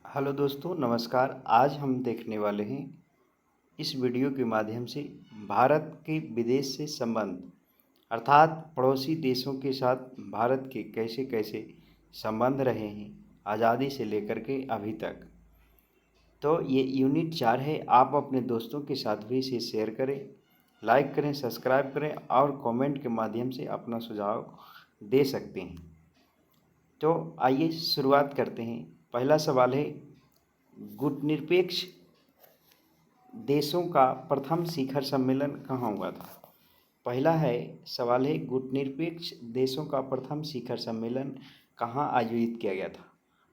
Hello दोस्तों, नमस्कार। आज हम देखने वाले हैं इस वीडियो के माध्यम से भारत के विदेश से संबंध अर्थात पड़ोसी देशों के साथ भारत के कैसे कैसे संबंध रहे हैं आज़ादी से लेकर के अभी तक। तो ये यूनिट 4 है। आप अपने दोस्तों के साथ भी इसे शेयर करें, लाइक करें, सब्सक्राइब करें और कमेंट के माध्यम से अपना सुझाव दे सकते हैं। तो आइए शुरुआत करते हैं। पहला सवाल है, गुटनिरपेक्ष देशों का प्रथम शिखर सम्मेलन कहाँ हुआ था? पहला है सवाल है, गुटनिरपेक्ष देशों का प्रथम शिखर सम्मेलन कहाँ आयोजित किया गया था?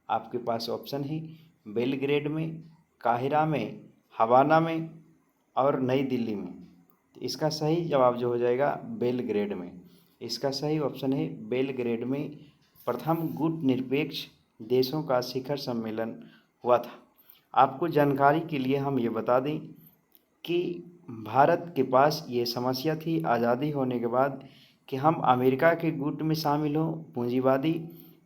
आपके पास ऑप्शन है बेलग्रेड में, काहिरा में, हवाना में और नई दिल्ली में। तो इसका सही जवाब जो हो जाएगा बेलग्रेड में। इसका सही ऑप्शन है बेलग्रेड में प्रथम गुटनिरपेक्ष देशों का शिखर सम्मेलन हुआ था। आपको जानकारी के लिए हम ये बता दें कि भारत के पास ये समस्या थी आज़ादी होने के बाद कि हम अमेरिका के गुट में शामिल हों पूंजीवादी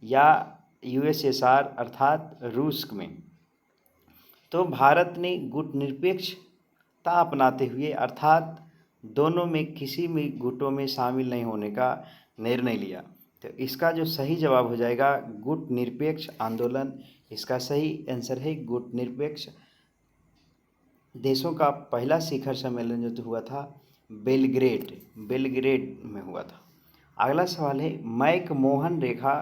या यूएसएसआर अर्थात रूस में। तो भारत ने गुटनिरपेक्षता अपनाते हुए अर्थात दोनों में किसी भी गुटों में शामिल नहीं होने का निर्णय लिया। तो इसका जो सही जवाब हो जाएगा गुटनिरपेक्ष आंदोलन। इसका सही आंसर है गुटनिरपेक्ष देशों का पहला शिखर सम्मेलन जो हुआ था बेलग्रेड में हुआ था। अगला सवाल है, मैक-मोहन रेखा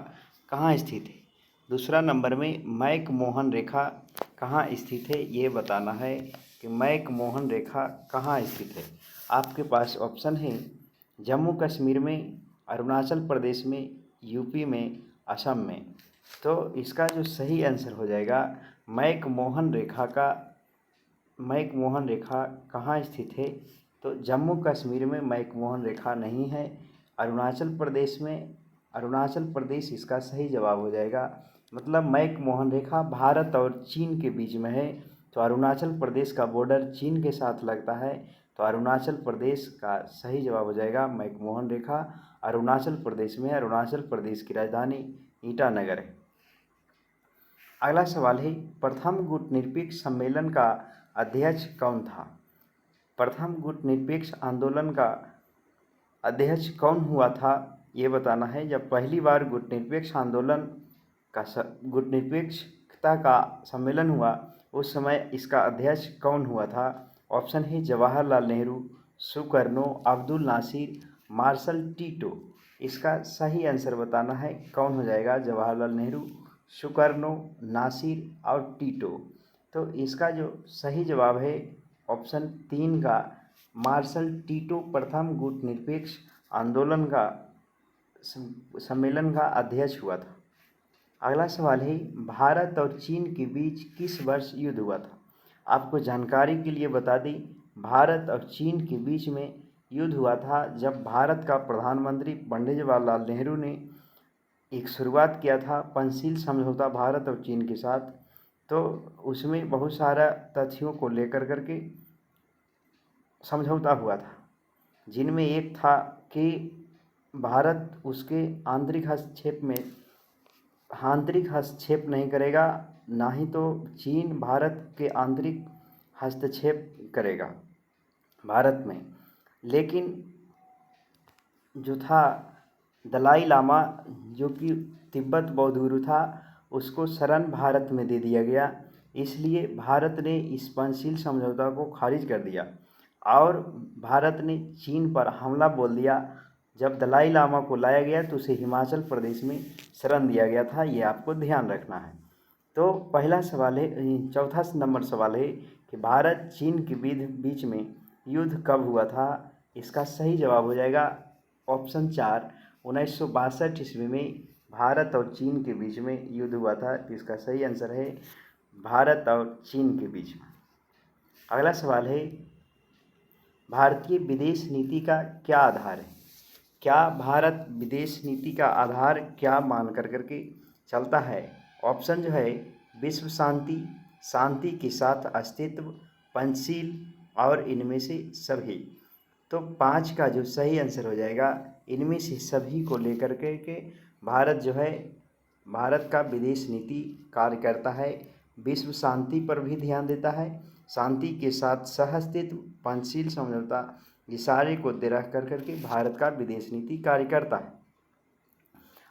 कहाँ स्थित है? दूसरा नंबर में मैक-मोहन रेखा कहाँ स्थित है ये बताना है कि मैक-मोहन रेखा कहाँ स्थित है। आपके पास ऑप्शन है जम्मू कश्मीर में, अरुणाचल प्रदेश में, यूपी में, असम में। तो इसका जो सही आंसर हो जाएगा मैक-मोहन रेखा कहाँ स्थित है? तो जम्मू कश्मीर में मैक-मोहन रेखा नहीं है। अरुणाचल प्रदेश इसका सही जवाब हो जाएगा। मतलब मैक-मोहन रेखा भारत और चीन के बीच में है। तो अरुणाचल प्रदेश का बॉर्डर चीन के साथ लगता है। तो अरुणाचल प्रदेश का सही जवाब हो जाएगा मैक-मोहन रेखा अरुणाचल प्रदेश में। अरुणाचल प्रदेश की राजधानी ईटानगर है। अगला सवाल है, प्रथम गुटनिरपेक्ष सम्मेलन का अध्यक्ष कौन था? प्रथम गुटनिरपेक्ष आंदोलन का अध्यक्ष कौन हुआ था ये बताना है। जब पहली बार गुटनिरपेक्षता का सम्मेलन हुआ उस समय इसका अध्यक्ष कौन हुआ था? ऑप्शन है Jawaharlal Nehru, Sukarno, Abdul Nasser, Marshal Tito. इसका सही आंसर बताना है कौन हो जाएगा जवाहरलाल नेहरू, सुकर्नो, नासिर और टीटो। तो इसका जो सही जवाब है ऑप्शन 3 का मार्शल टीटो प्रथम गुटनिरपेक्ष आंदोलन का सम्मेलन का अध्यक्ष हुआ था। अगला सवाल है, भारत और चीन के बीच किस वर्ष युद्ध हुआ था? आपको जानकारी के लिए बता दें, भारत और चीन के बीच में युद्ध हुआ था जब भारत का प्रधानमंत्री पंडित जवाहरलाल नेहरू ने एक शुरुआत किया था पंचशील समझौता भारत और चीन के साथ। तो उसमें बहुत सारा तथ्यों को लेकर करके समझौता हुआ था, जिनमें एक था कि भारत उसके आंतरिक हस्तक्षेप नहीं करेगा, ना ही तो चीन भारत के आंतरिक हस्तक्षेप करेगा भारत में। लेकिन जो था दलाई लामा जो कि तिब्बत बौद्ध गुरु था उसको शरण भारत में दे दिया गया। इसलिए भारत ने इस पंचशील समझौता को खारिज कर दिया और भारत ने चीन पर हमला बोल दिया। जब दलाई लामा को लाया गया तो उसे हिमाचल प्रदेश में शरण दिया गया था। ये आपको ध्यान रखना है। तो पहला सवाल है, चौथा नंबर सवाल है कि भारत चीन के बीच में युद्ध कब हुआ था? इसका सही जवाब हो जाएगा ऑप्शन 4 1962 ईस्वी में भारत और चीन के बीच में युद्ध हुआ था। तो इसका सही आंसर है भारत और चीन के बीच में। अगला सवाल है, भारतीय विदेश नीति का क्या आधार है? क्या भारत विदेश नीति का आधार क्या मान करके चलता है? ऑप्शन जो है विश्व शांति, शांति के साथ अस्तित्व, पंचशील और इनमें से सभी। तो 5 का जो सही आंसर हो जाएगा इनमें से सभी को लेकर के भारत जो है भारत का विदेश नीति कार्य करता है। विश्व शांति पर भी ध्यान देता है। शांति के साथ सहअस्तित्व, पंचशील समझौता, ये सारे को दे रख कर करके भारत का विदेश नीति कार्य करता है।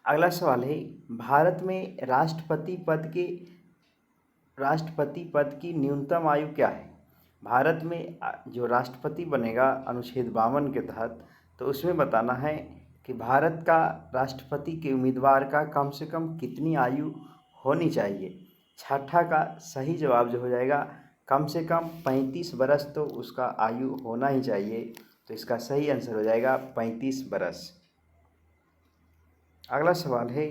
अगला सवाल है, भारत में राष्ट्रपति पद की न्यूनतम आयु क्या है? भारत में जो राष्ट्रपति बनेगा अनुच्छेद 52 के तहत, तो उसमें बताना है कि भारत का राष्ट्रपति के उम्मीदवार का कम से कम कितनी आयु होनी चाहिए। छठा का सही जवाब जो हो जाएगा, कम से कम 35 बरस तो उसका आयु होना ही चाहिए। तो इसका सही आंसर हो जाएगा 35 बरस। अगला सवाल है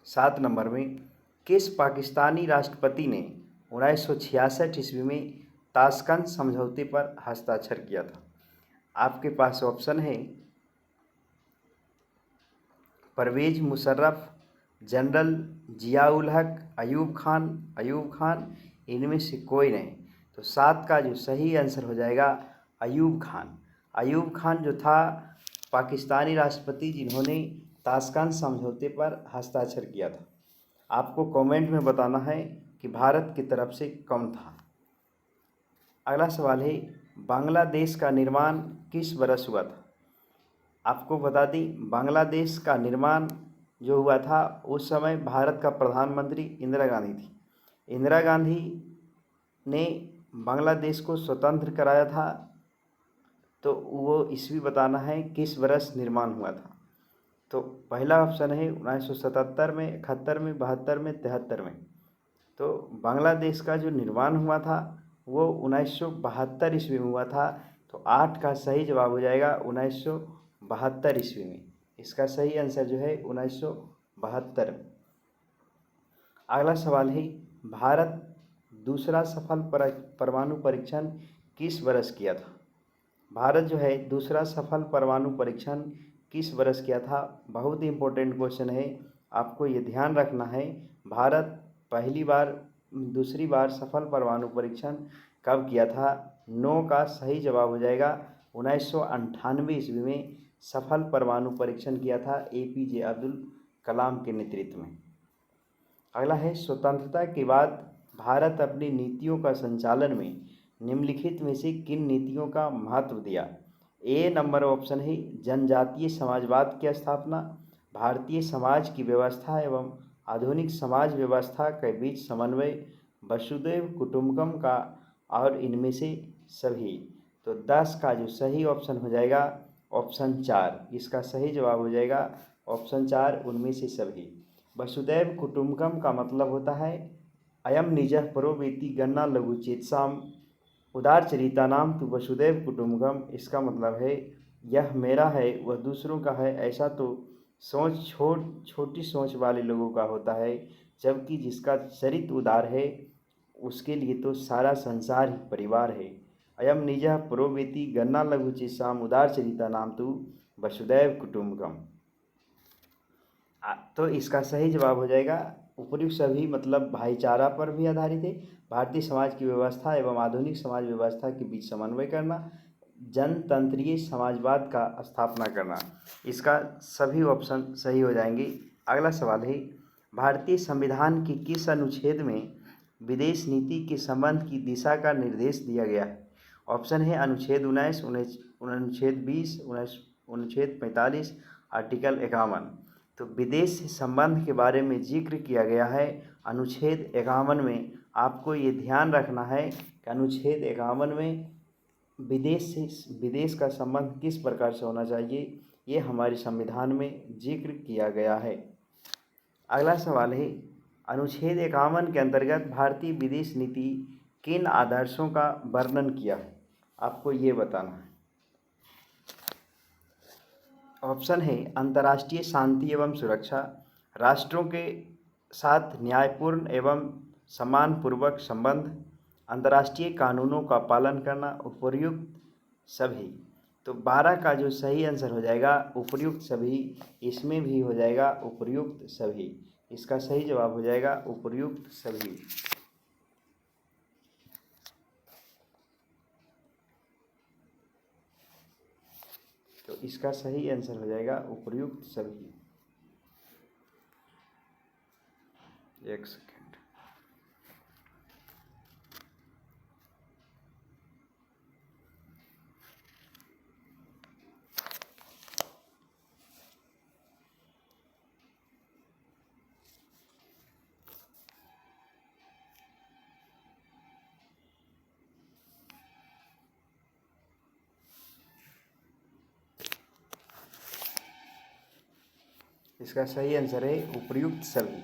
7 नंबर में, किस पाकिस्तानी राष्ट्रपति ने 1966 ईस्वी में ताशकंद समझौते पर हस्ताक्षर किया था? आपके पास ऑप्शन है परवेज मुशर्रफ, जनरल जियाउल हक, अयूब खान, इनमें से कोई नहीं। तो 7 का जो सही आंसर हो जाएगा अयूब खान जो था पाकिस्तानी राष्ट्रपति जिन्होंने ताशकंद समझौते पर हस्ताक्षर किया था। आपको कमेंट में बताना है कि भारत की तरफ से कौन था। अगला सवाल है, बांग्लादेश का निर्माण किस वर्ष हुआ था? आपको बता दें, बांग्लादेश का निर्माण जो हुआ था उस समय भारत का प्रधानमंत्री इंदिरा गांधी थी। इंदिरा गांधी ने बांग्लादेश को स्वतंत्र कराया था। तो वो ईस्वी बताना है किस वर्ष निर्माण हुआ था। तो पहला ऑप्शन है 1977 में, 71 में, 72 में, 73 में। तो बांग्लादेश का जो निर्माण हुआ था वो 1972 ईस्वी में हुआ था। तो 8 का सही जवाब हो जाएगा 1972 ईस्वी में। इसका सही आंसर जो है 1972। अगला सवाल है, भारत दूसरा सफल परमाणु परीक्षण किस वर्ष किया था? भारत जो है दूसरा सफल परमाणु परीक्षण किस वर्ष किया था? बहुत ही इम्पोर्टेंट क्वेश्चन है, आपको ये ध्यान रखना है। भारत दूसरी बार सफल परमाणु परीक्षण कब किया था? 9 का सही जवाब हो जाएगा 1998 ईस्वी में सफल परमाणु परीक्षण किया था APJ अब्दुल कलाम के नेतृत्व में। अगला है, स्वतंत्रता के बाद भारत अपनी नीतियों का संचालन में निम्नलिखित में से किन नीतियों का महत्व दिया? ए नंबर ऑप्शन है जनजातीय समाजवाद की स्थापना, भारतीय समाज की व्यवस्था एवं आधुनिक समाज व्यवस्था के बीच समन्वय, वसुधैव कुटुंबकम का, और इनमें से सभी। तो 10 का जो सही ऑप्शन हो जाएगा ऑप्शन 4। इसका सही जवाब हो जाएगा ऑप्शन 4, उनमें से सभी। वसुधैव कुटुंबकम का मतलब होता है अयम निजः परो वेति गन्ना लघु चेतसाम उदार चरिता नाम तु वसुधैव कुटुंबकम। इसका मतलब है यह मेरा है वह दूसरों का है, ऐसा तो छोटी सोच वाले लोगों का होता है, जबकि जिसका चरित्र उदार है उसके लिए तो सारा संसार ही परिवार है। अयम निजः परो वेति गन्ना लघु चेतसाम उदार चरिता नाम तु वसुधैव कुटुंबकम। तो इसका सही जवाब हो जाएगा उपयुक्त सभी, मतलब भाईचारा पर भी आधारित है, भारतीय समाज की व्यवस्था एवं आधुनिक समाज व्यवस्था के बीच समन्वय करना, जनतंत्रीय समाजवाद का स्थापना करना। इसका सभी ऑप्शन सही हो जाएंगे। अगला सवाल है, भारतीय संविधान के किस अनुच्छेद में विदेश नीति के संबंध की दिशा का निर्देश दिया गया है? ऑप्शन है अनुच्छेद 19, अनुच्छेद 20, अनुच्छेद 45, आर्टिकल 51। तो विदेश संबंध के बारे में जिक्र किया गया है अनुच्छेद 51 में। आपको ये ध्यान रखना है कि अनुच्छेद 51 में विदेश का संबंध किस प्रकार से होना चाहिए, ये हमारे संविधान में जिक्र किया गया है। अगला सवाल है, अनुच्छेद 51 के अंतर्गत भारतीय विदेश नीति किन आदर्शों का वर्णन किया है? आपको ये बताना है। ऑप्शन है अंतर्राष्ट्रीय शांति एवं सुरक्षा, राष्ट्रों के साथ न्यायपूर्ण एवं सम्मानपूर्वक संबंध, अंतर्राष्ट्रीय कानूनों का पालन करना, उपर्युक्त सभी। तो 12 का जो सही आंसर हो जाएगा उपर्युक्त सभी, इसमें भी हो जाएगा उपर्युक्त सभी। इसका सही जवाब हो जाएगा उपर्युक्त सभी। तो इसका सही आंसर हो जाएगा उपर्युक्त सभी। एक सेकेंड। इसका सही आंसर है उपर्युक्त सभी।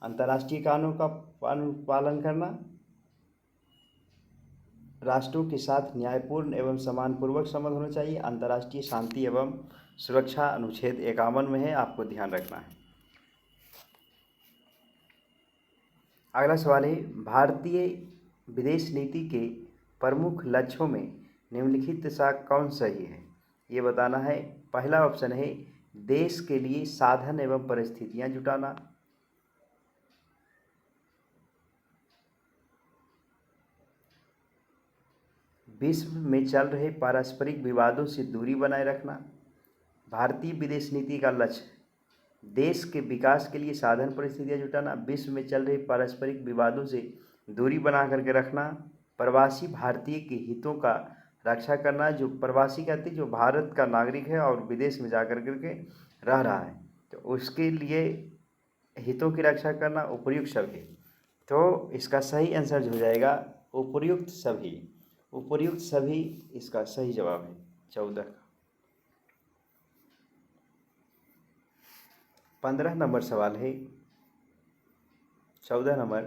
अंतर्राष्ट्रीय कानून का पालन करना, राष्ट्रों के साथ न्यायपूर्ण एवं सम्मानपूर्वक संबंध होना चाहिए। अंतर्राष्ट्रीय शांति एवं सुरक्षा अनुच्छेद 51 में है, आपको ध्यान रखना है। अगला सवाल है, भारतीय विदेश नीति के प्रमुख लक्ष्यों में निम्नलिखित सा कौन सही है, ये बताना है। पहला ऑप्शन है देश के लिए साधन एवं परिस्थितियां जुटाना, विश्व में चल रहे पारस्परिक विवादों से दूरी बनाए रखना। भारतीय विदेश नीति का लक्ष्य देश के विकास के लिए साधन परिस्थितियां जुटाना, विश्व में चल रहे पारस्परिक विवादों से दूरी बना करके रखना, प्रवासी भारतीय के हितों का रक्षा करना। जो प्रवासी कहते हैं जो भारत का नागरिक है और विदेश में जा करके रह रहा है, तो उसके लिए हितों की रक्षा करना। उपर्युक्त सभी, तो इसका सही आंसर हो जाएगा उपर्युक्त सभी। उपर्युक्त सभी इसका सही जवाब है 14। 15 नंबर सवाल है, 14 नंबर,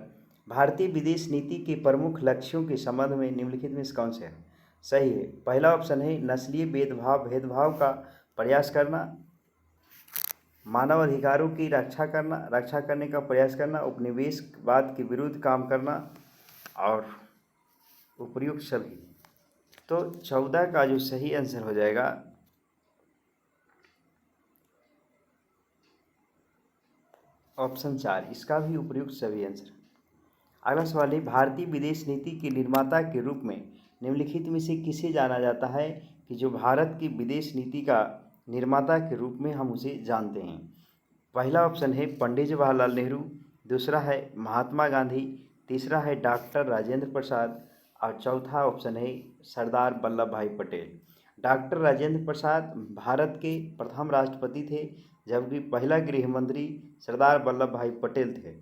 भारतीय विदेश नीति के प्रमुख लक्ष्यों के संबंध में निम्नलिखित में से कौन से है सही है। पहला ऑप्शन है नस्लीय भेदभाव का प्रयास करना, मानव अधिकारों की रक्षा करने का प्रयास करना, उपनिवेशवाद के विरुद्ध काम करना और उपर्युक्त सभी। तो 14 का जो सही आंसर हो जाएगा ऑप्शन 4, इसका भी उपर्युक्त सभी आंसर। अगला सवाल है, भारतीय विदेश नीति के निर्माता के रूप में निम्नलिखित में से किसे जाना जाता है कि जो भारत की विदेश नीति का निर्माता के रूप में हम उसे जानते हैं। पहला ऑप्शन है पंडित जवाहरलाल नेहरू, दूसरा है महात्मा गांधी, तीसरा है डॉक्टर राजेंद्र प्रसाद और चौथा ऑप्शन है सरदार वल्लभ भाई पटेल। डॉक्टर राजेंद्र प्रसाद भारत के प्रथम राष्ट्रपति थे, जबकि पहला गृह मंत्री सरदार वल्लभ भाई पटेल थे।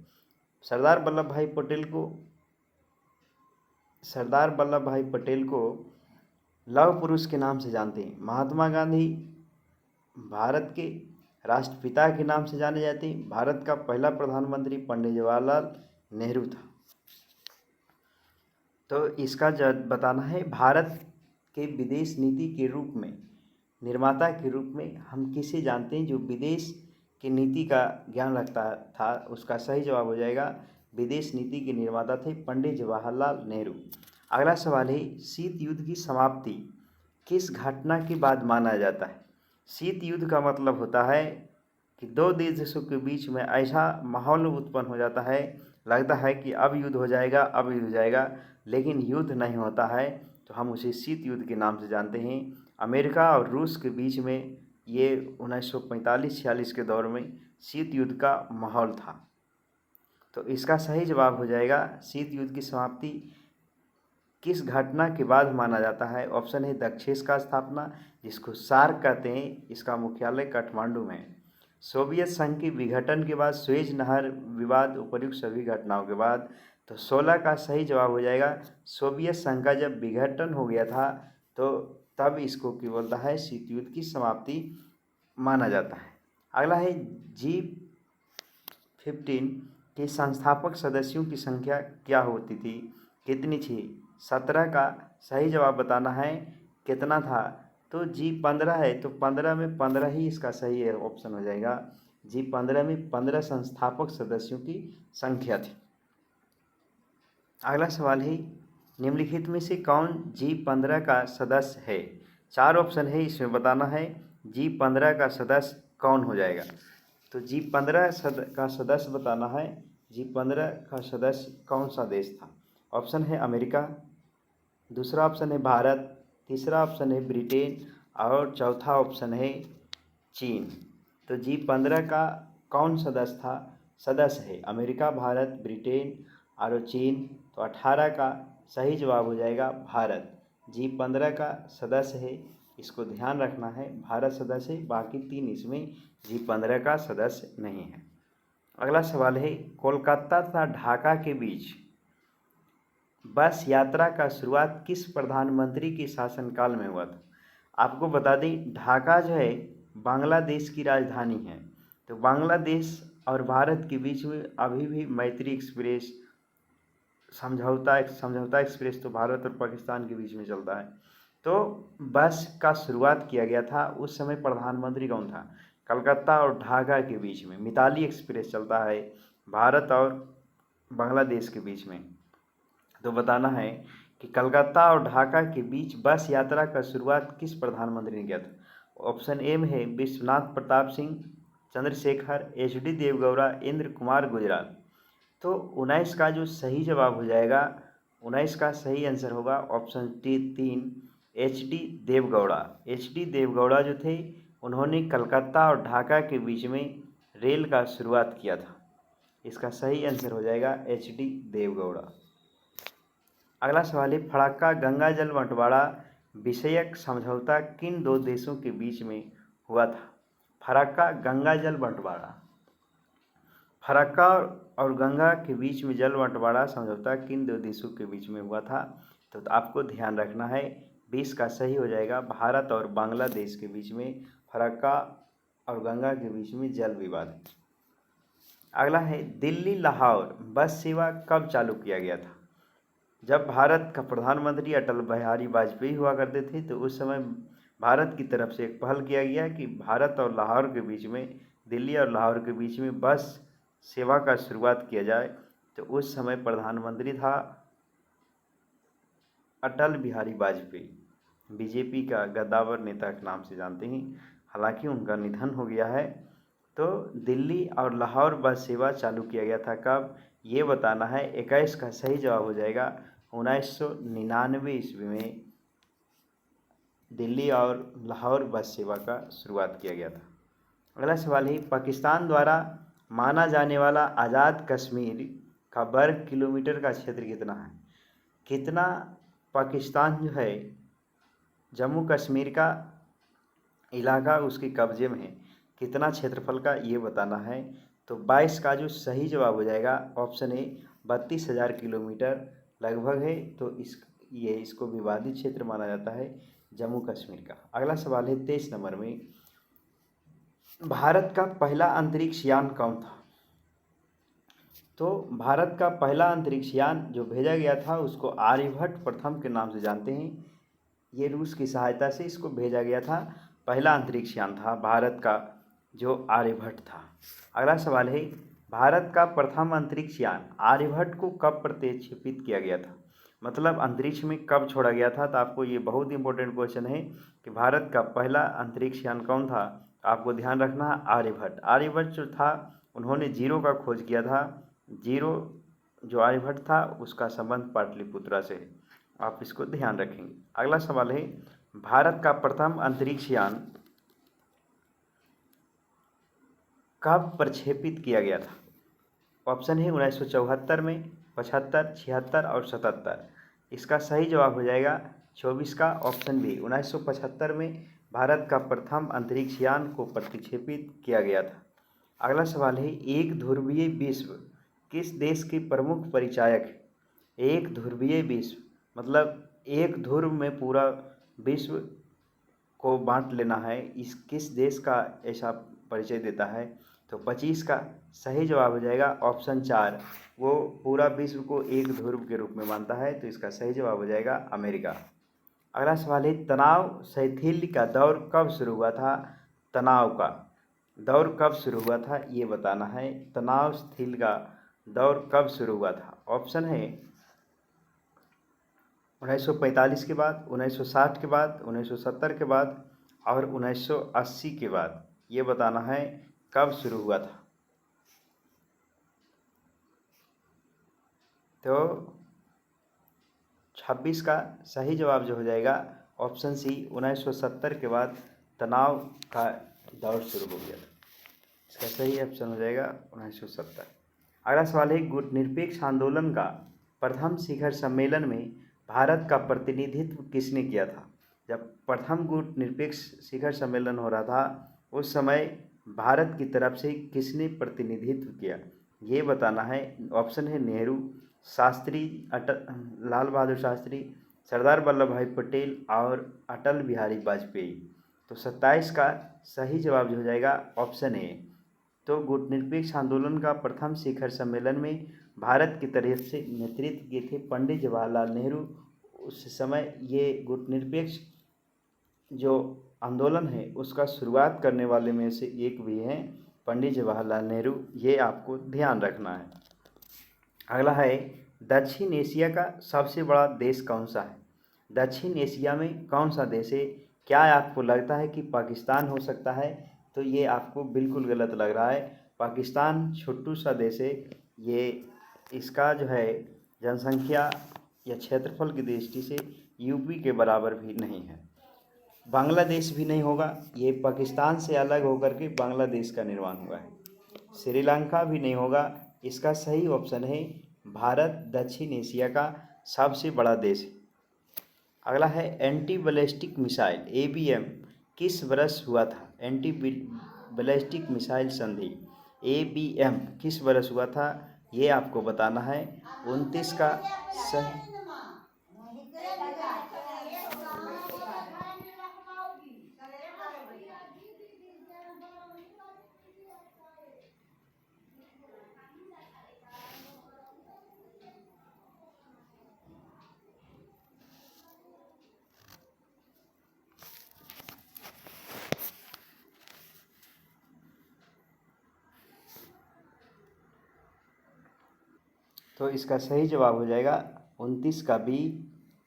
सरदार वल्लभ भाई पटेल को लौह पुरुष के नाम से जानते हैं। महात्मा गांधी भारत के राष्ट्रपिता के नाम से जाने जाते हैं। भारत का पहला प्रधानमंत्री पंडित जवाहरलाल नेहरू था। तो इसका बताना है भारत के विदेश नीति के रूप में निर्माता के रूप में हम किसे जानते हैं जो विदेश की नीति का ज्ञान रखता था। उसका सही जवाब हो जाएगा विदेश नीति के निर्माता थे पंडित जवाहरलाल नेहरू। अगला सवाल है, शीत युद्ध की समाप्ति किस घटना के बाद माना जाता है। शीत युद्ध का मतलब होता है कि दो देशों के बीच में ऐसा माहौल उत्पन्न हो जाता है, लगता है कि अब युद्ध हो जाएगा, लेकिन युद्ध नहीं होता है, तो हम उसे शीत युद्ध के नाम से जानते हैं। अमेरिका और रूस के बीच में ये 1945-46 के दौर में शीत युद्ध का माहौल था। तो इसका सही जवाब हो जाएगा शीत युद्ध की समाप्ति किस घटना के बाद माना जाता है। ऑप्शन है दक्षेस का स्थापना, जिसको सार्क कहते हैं, इसका मुख्यालय काठमांडू में है। सोवियत संघ के विघटन के बाद, सुएज नहर विवाद, उपर्युक्त सभी घटनाओं के बाद। तो 16 का सही जवाब हो जाएगा सोवियत संघ का जब विघटन हो गया था तो तब इसको क्या बोलता है शीत युद्ध की समाप्ति माना जाता है। अगला है G15 के संस्थापक सदस्यों की संख्या क्या होती थी, कितनी थी। 17 का सही जवाब बताना है कितना था। तो G15 है तो 15 में 15 ही इसका सही है ऑप्शन हो जाएगा। G15 में 15 संस्थापक सदस्यों की संख्या थी। अगला सवाल है, निम्नलिखित में से कौन G15 का सदस्य है। 4 ऑप्शन है, इसमें बताना है G15 का सदस्य कौन हो जाएगा। तो G15 का सदस्य बताना है G15 का सदस्य कौन सा देश था। ऑप्शन है अमेरिका, दूसरा ऑप्शन है भारत, तीसरा ऑप्शन है ब्रिटेन और चौथा ऑप्शन है चीन। तो G15 का कौन सदस्य था, सदस्य है? अमेरिका, भारत, ब्रिटेन और चीन। तो 18 का सही जवाब हो जाएगा भारत। G15 का सदस्य है, इसको ध्यान रखना है, भारत सदस्य है, बाकी 3 इसमें G15 का सदस्य नहीं है। अगला सवाल है, कोलकाता तथा ढाका के बीच बस यात्रा का शुरुआत किस प्रधानमंत्री के शासनकाल में हुआ था? आपको बता दें, ढाका जो है बांग्लादेश की राजधानी है। तो बांग्लादेश और भारत के बीच में अभी भी मैत्री एक्सप्रेस, समझौता एक्सप्रेस तो भारत और पाकिस्तान के बीच में चलता है। तो बस का शुरुआत किया गया था, उस समय प्रधानमंत्री कौन था? कलकत्ता और ढाका के बीच में मिताली एक्सप्रेस चलता है भारत और बांग्लादेश के बीच में। तो बताना है कि कलकत्ता और ढाका के बीच बस यात्रा का शुरुआत किस प्रधानमंत्री ने किया था? ऑप्शन ए में है विश्वनाथ प्रताप सिंह, चंद्रशेखर, एच.डी. देवगौड़ा, इंद्र कुमार गुजराल। तो 19 का जो सही जवाब हो जाएगा, 19 का सही आंसर होगा option 3, H D. Deve Gowda. H D. Deve Gowda जो थे, उन्होंने कलकत्ता और ढाका के बीच में रेल का शुरुआत किया था। इसका सही आंसर हो जाएगा एच.डी. देवगौड़ा। अगला सवाल है, फराक्का गंगा जल बंटवारा विषयक समझौता किन 2 देशों के बीच में हुआ था? फराक्का गंगा जल बंटवारा, फराक्का और गंगा के बीच में जल बंटवारा समझौता किन 2 देशों के बीच में हुआ था? तो आपको ध्यान रखना है, 20 का सही हो जाएगा भारत और बांग्लादेश के बीच में फराक्का और गंगा के बीच में जल विवाद। अगला है, दिल्ली लाहौर बस सेवा कब चालू किया गया था? जब भारत का प्रधानमंत्री अटल बिहारी वाजपेयी हुआ करते थे, तो उस समय भारत की तरफ से एक पहल किया गया कि भारत और लाहौर के बीच में, दिल्ली और लाहौर के बीच में बस सेवा का शुरुआत किया जाए। तो उस समय प्रधानमंत्री था अटल बिहारी वाजपेयी, बीजेपी का गद्दावर नेता के नाम से जानते हैं, हालांकि उनका निधन हो गया है। तो दिल्ली और लाहौर बस सेवा चालू किया गया था कब? ये बताना है। 21 का सही जवाब हो जाएगा 1999 ईस्वी में दिल्ली और लाहौर बस सेवा का शुरुआत किया गया था। अगला सवाल है, पाकिस्तान द्वारा माना जाने वाला आज़ाद कश्मीर का वर्ग किलोमीटर का क्षेत्र कितना है? कितना पाकिस्तान जो है जम्मू कश्मीर का इलाका उसके कब्जे में है, कितना क्षेत्रफल का, ये बताना है। तो 22 का जो सही जवाब हो जाएगा ऑप्शन ए 32,000 किलोमीटर लगभग है। तो इसको विवादित क्षेत्र माना जाता है जम्मू कश्मीर का। अगला सवाल है 23 नंबर में, भारत का पहला अंतरिक्ष यान कौन था? तो भारत का पहला अंतरिक्ष यान जो भेजा गया था उसको आर्यभट्ट प्रथम के नाम से जानते हैं। ये रूस की सहायता से इसको भेजा गया था, पहला अंतरिक्ष यान था भारत का जो आर्यभट्ट था। अगला सवाल है, भारत का प्रथम अंतरिक्ष यान आर्यभट्ट को कब प्रक्षेपित किया गया था? मतलब अंतरिक्ष में कब छोड़ा गया था? तो आपको ये बहुत इंपॉर्टेंट क्वेश्चन है कि भारत का पहला अंतरिक्ष यान कौन था? आपको ध्यान रखना है आर्यभट्ट। आर्यभट्ट जो था उन्होंने जीरो का खोज किया था। जीरो जो आर्यभट्ट था उसका संबंध पाटलिपुत्रा से है, आप इसको ध्यान रखेंगे। अगला सवाल है, भारत का प्रथम अंतरिक्ष यान कब प्रक्षेपित किया गया था? ऑप्शन है 1974 में, 75, 76 और 77। इसका सही जवाब हो जाएगा 24 का ऑप्शन बी, 1975 में भारत का प्रथम अंतरिक्ष यान को प्रक्षेपित किया गया था। अगला सवाल है, एक ध्रुवीय विश्व किस देश के प्रमुख परिचायक है? एक ध्रुवीय विश्व मतलब एक ध्रुव में पूरा विश्व को बांट लेना है, इस किस देश का ऐसा परिचय देता है? तो 25 का सही जवाब हो जाएगा ऑप्शन 4, वो पूरा विश्व को एक ध्रुव के रूप में मानता है। तो इसका सही जवाब हो जाएगा अमेरिका। अगला सवाल है, तनाव शैथिल्य का दौर कब शुरू हुआ था? तनाव का दौर कब शुरू हुआ था ये बताना है। तनाव शैथिल्य का दौर कब शुरू हुआ था? ऑप्शन है 1945 के बाद, 1960 के बाद, 1970 के बाद और 1980 के बाद, ये बताना है कब शुरू हुआ था। तो 26 का सही जवाब जो हो जाएगा ऑप्शन सी, 1970 के बाद तनाव का दौर शुरू हो गया था। इसका सही ऑप्शन हो जाएगा 1970। अगला सवाल है, गुटनिरपेक्ष आंदोलन का प्रथम शिखर सम्मेलन में भारत का प्रतिनिधित्व किसने किया था? जब प्रथम गुटनिरपेक्ष शिखर सम्मेलन हो रहा था उस समय भारत की तरफ से किसने प्रतिनिधित्व किया, ये बताना है। ऑप्शन है नेहरू, शास्त्री, लाल बहादुर शास्त्री, सरदार वल्लभ भाई पटेल और अटल बिहारी वाजपेयी। तो 27 का सही जवाब जो हो जाएगा ऑप्शन ए। तो गुटनिरपेक्ष आंदोलन का प्रथम शिखर सम्मेलन में भारत की तरफ से नेतृत्व किए थे पंडित जवाहरलाल नेहरू। उस समय ये गुटनिरपेक्ष जो आंदोलन है उसका शुरुआत करने वाले में से एक भी हैं पंडित जवाहरलाल नेहरू, ये आपको ध्यान रखना है। अगला है, दक्षिण एशिया का सबसे बड़ा देश कौन सा है? दक्षिण एशिया में कौन सा देश है? क्या आपको लगता है कि पाकिस्तान हो सकता है? तो ये आपको बिल्कुल गलत लग रहा है। पाकिस्तान छोटू सा देश है, ये इसका जो है जनसंख्या या क्षेत्रफल की दृष्टि से यूपी के बराबर भी नहीं है। बांग्लादेश भी नहीं होगा, ये पाकिस्तान से अलग होकर के बांग्लादेश का निर्माण हुआ है। श्रीलंका भी नहीं होगा। इसका सही ऑप्शन है भारत दक्षिण एशिया का सबसे बड़ा देश है। अगला है, एंटी बैलिस्टिक मिसाइल ABM किस वर्ष हुआ था? एंटी बैलिस्टिक मिसाइल संधि ABM किस वर्ष हुआ था, ये आपको बताना है। 29 का सही तो इसका सही जवाब हो जाएगा 29 का बी,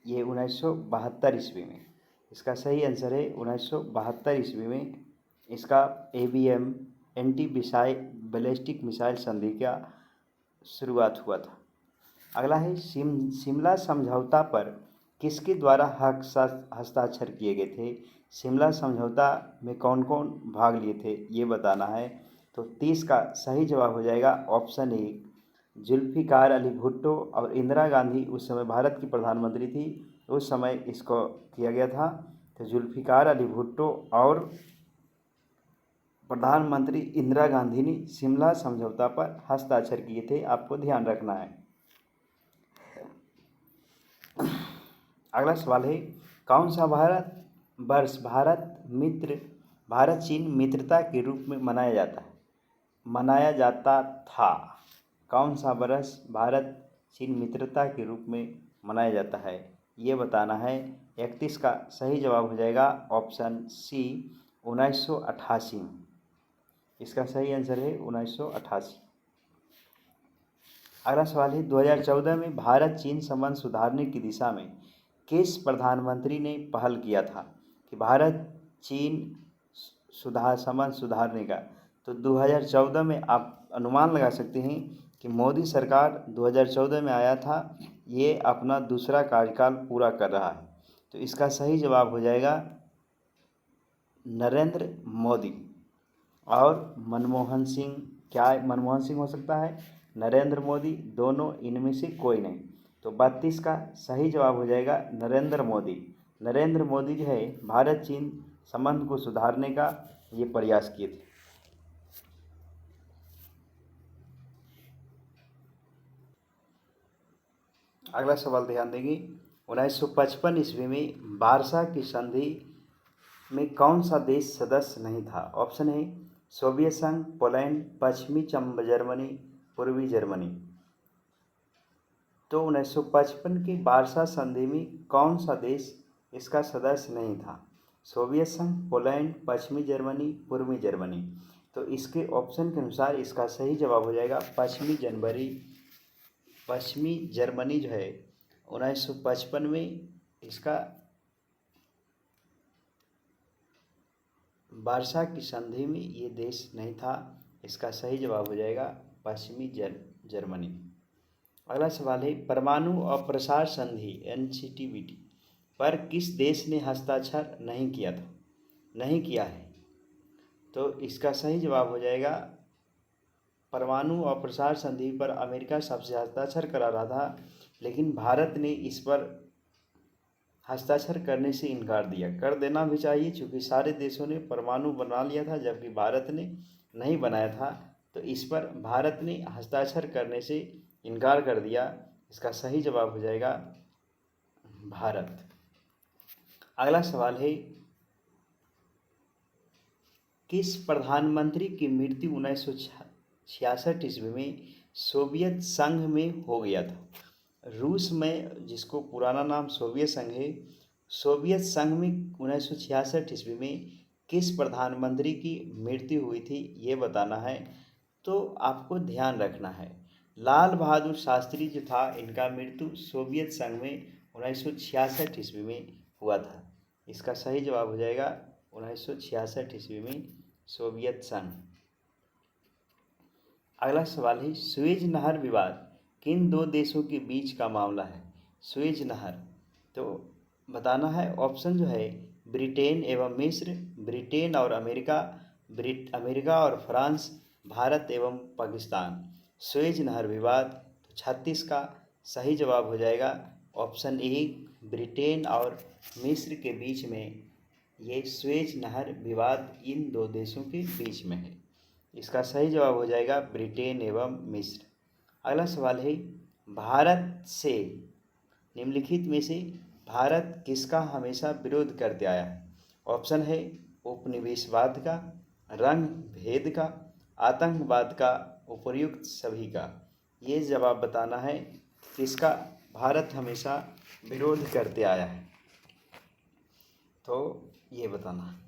ये 1972 ईस्वी में। इसका सही आंसर है 1972 ईस्वी में इसका ABM एंटी बैलिस्टिक मिसाइल संधि का शुरुआत हुआ था। अगला है, शिमला समझौता पर किसके द्वारा हस्ताक्षर किए गए थे? शिमला समझौता में कौन कौन भाग लिए थे, ये बताना है। तो 30 का सही जवाब हो जाएगा ऑप्शन ए। जुल्फ़िकार अली भुट्टो और इंदिरा गांधी उस समय भारत की प्रधानमंत्री थी, उस समय इसको किया गया था। तो जुल्फ़िकार अली भुट्टो और प्रधानमंत्री इंदिरा गांधी ने शिमला समझौता पर हस्ताक्षर किए थे, आपको ध्यान रखना है। अगला सवाल है, कौन सा वर्ष भारत चीन मित्रता के रूप में मनाया जाता था? कौन सा वर्ष भारत चीन मित्रता के रूप में मनाया जाता है, ये बताना है। 31 का सही जवाब हो जाएगा ऑप्शन सी 1988 में। इसका सही आंसर है 1988। अगला सवाल है, 2014 में भारत चीन संबंध सुधारने की दिशा में किस प्रधानमंत्री ने पहल किया था कि भारत चीन संबंध सुधारने का? तो 2014 में आप अनुमान लगा सकते हैं कि मोदी सरकार 2014 में आया था, ये अपना दूसरा कार्यकाल पूरा कर रहा है। तो इसका सही जवाब हो जाएगा नरेंद्र मोदी और मनमोहन सिंह। क्या मनमोहन सिंह हो सकता है? नरेंद्र मोदी, दोनों इनमें से कोई नहीं। तो 32 का सही जवाब हो जाएगा नरेंद्र मोदी। नरेंद्र मोदी जो है भारत चीन संबंध को सुधारने का ये प्रयास किए थे। अगला सवाल ध्यान देंगे, 1955 ईस्वी में वार्सा की संधि में कौन सा देश सदस्य नहीं था? ऑप्शन है सोवियत संघ, पोलैंड, पश्चिमी जर्मनी, पूर्वी जर्मनी। तो 1955 की वार्सा संधि में कौन सा देश इसका सदस्य नहीं था? सोवियत संघ, पोलैंड, पश्चिमी जर्मनी, पूर्वी जर्मनी। तो इसके ऑप्शन के अनुसार इसका सही जवाब हो जाएगा पश्चिमी जर्मनी जो है 1955 में इसका वार्सा की संधि में ये देश नहीं था। इसका सही जवाब हो जाएगा पश्चिमी जर्मनी। अगला सवाल है, परमाणु अप्रसार संधि NCTBT पर किस देश ने हस्ताक्षर नहीं किया है? तो इसका सही जवाब हो जाएगा परमाणु अप्रसार संधि पर अमेरिका सबसे हस्ताक्षर करा रहा था, लेकिन भारत ने इस पर हस्ताक्षर करने से इनकार दिया। कर देना भी चाहिए, क्योंकि सारे देशों ने परमाणु बना लिया था जबकि भारत ने नहीं बनाया था, तो इस पर भारत ने हस्ताक्षर करने से इनकार कर दिया। इसका सही जवाब हो जाएगा भारत। अगला सवाल है, किस प्रधानमंत्री की मृत्यु 1966 ईस्वी में सोवियत संघ में हो गया था? रूस में, जिसको पुराना नाम सोवियत संघ है, सोवियत संघ में 1966 ईस्वी में किस प्रधानमंत्री की मृत्यु हुई थी ये बताना है। तो आपको ध्यान रखना है, लाल बहादुर शास्त्री जो था, इनका मृत्यु सोवियत संघ में 1966 ईस्वी में हुआ था। इसका सही जवाब हो जाएगा 1966 ईस्वी में सोवियत संघ। अगला सवाल है, सुएज नहर विवाद किन दो देशों के बीच का मामला है? सुएज नहर, तो बताना है, ऑप्शन जो है ब्रिटेन एवं मिस्र, ब्रिटेन और अमेरिका, अमेरिका और फ्रांस, भारत एवं पाकिस्तान। सुएज नहर विवाद, तो 36 का सही जवाब हो जाएगा ऑप्शन ए, ब्रिटेन और मिस्र के बीच में ये सुएज नहर विवाद इन दो देशों के बीच में है। इसका सही जवाब हो जाएगा ब्रिटेन एवं मिस्र। अगला सवाल है, भारत से निम्नलिखित में से भारत किसका हमेशा विरोध करते आया है? ऑप्शन है उपनिवेशवाद का, रंग भेद का, आतंकवाद का, उपर्युक्त सभी का। ये जवाब बताना है किसका भारत हमेशा विरोध करते आया है, तो ये बताना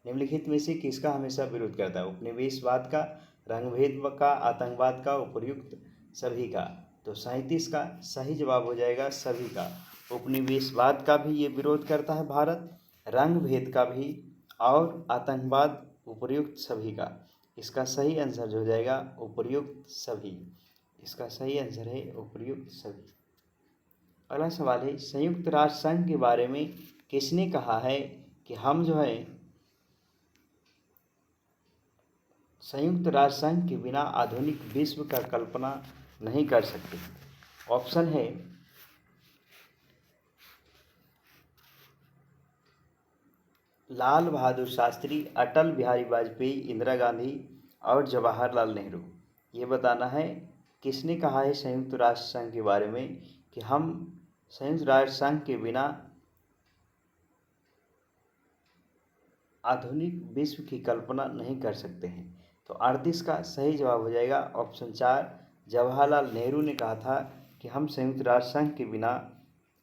निम्नलिखित में से किसका हमेशा विरोध करता है? उपनिवेशवाद का, रंगभेद का, आतंकवाद का, उपर्युक्त सभी का। तो 37 का सही जवाब हो जाएगा सभी का। उपनिवेशवाद का भी ये विरोध करता है भारत, रंग भेद का भी, और आतंकवाद, उपर्युक्त सभी का। इसका सही आंसर हो जाएगा उपर्युक्त सभी। इसका सही आंसर है उपर्युक्त सभी। अगला सवाल है, संयुक्त राष्ट्र संघ के बारे में किसने कहा है कि हम जो है संयुक्त राष्ट्र संघ के बिना आधुनिक विश्व का कल्पना नहीं कर सकते? ऑप्शन है लाल बहादुर शास्त्री, अटल बिहारी वाजपेयी, इंदिरा गांधी और जवाहरलाल नेहरू। ये बताना है किसने कहा है संयुक्त राष्ट्र संघ के बारे में कि हम संयुक्त राष्ट्र संघ के बिना आधुनिक विश्व की कल्पना नहीं कर सकते हैं। तो 38 का सही जवाब हो जाएगा ऑप्शन 4, जवाहरलाल नेहरू ने कहा था कि हम संयुक्त राष्ट्र संघ के बिना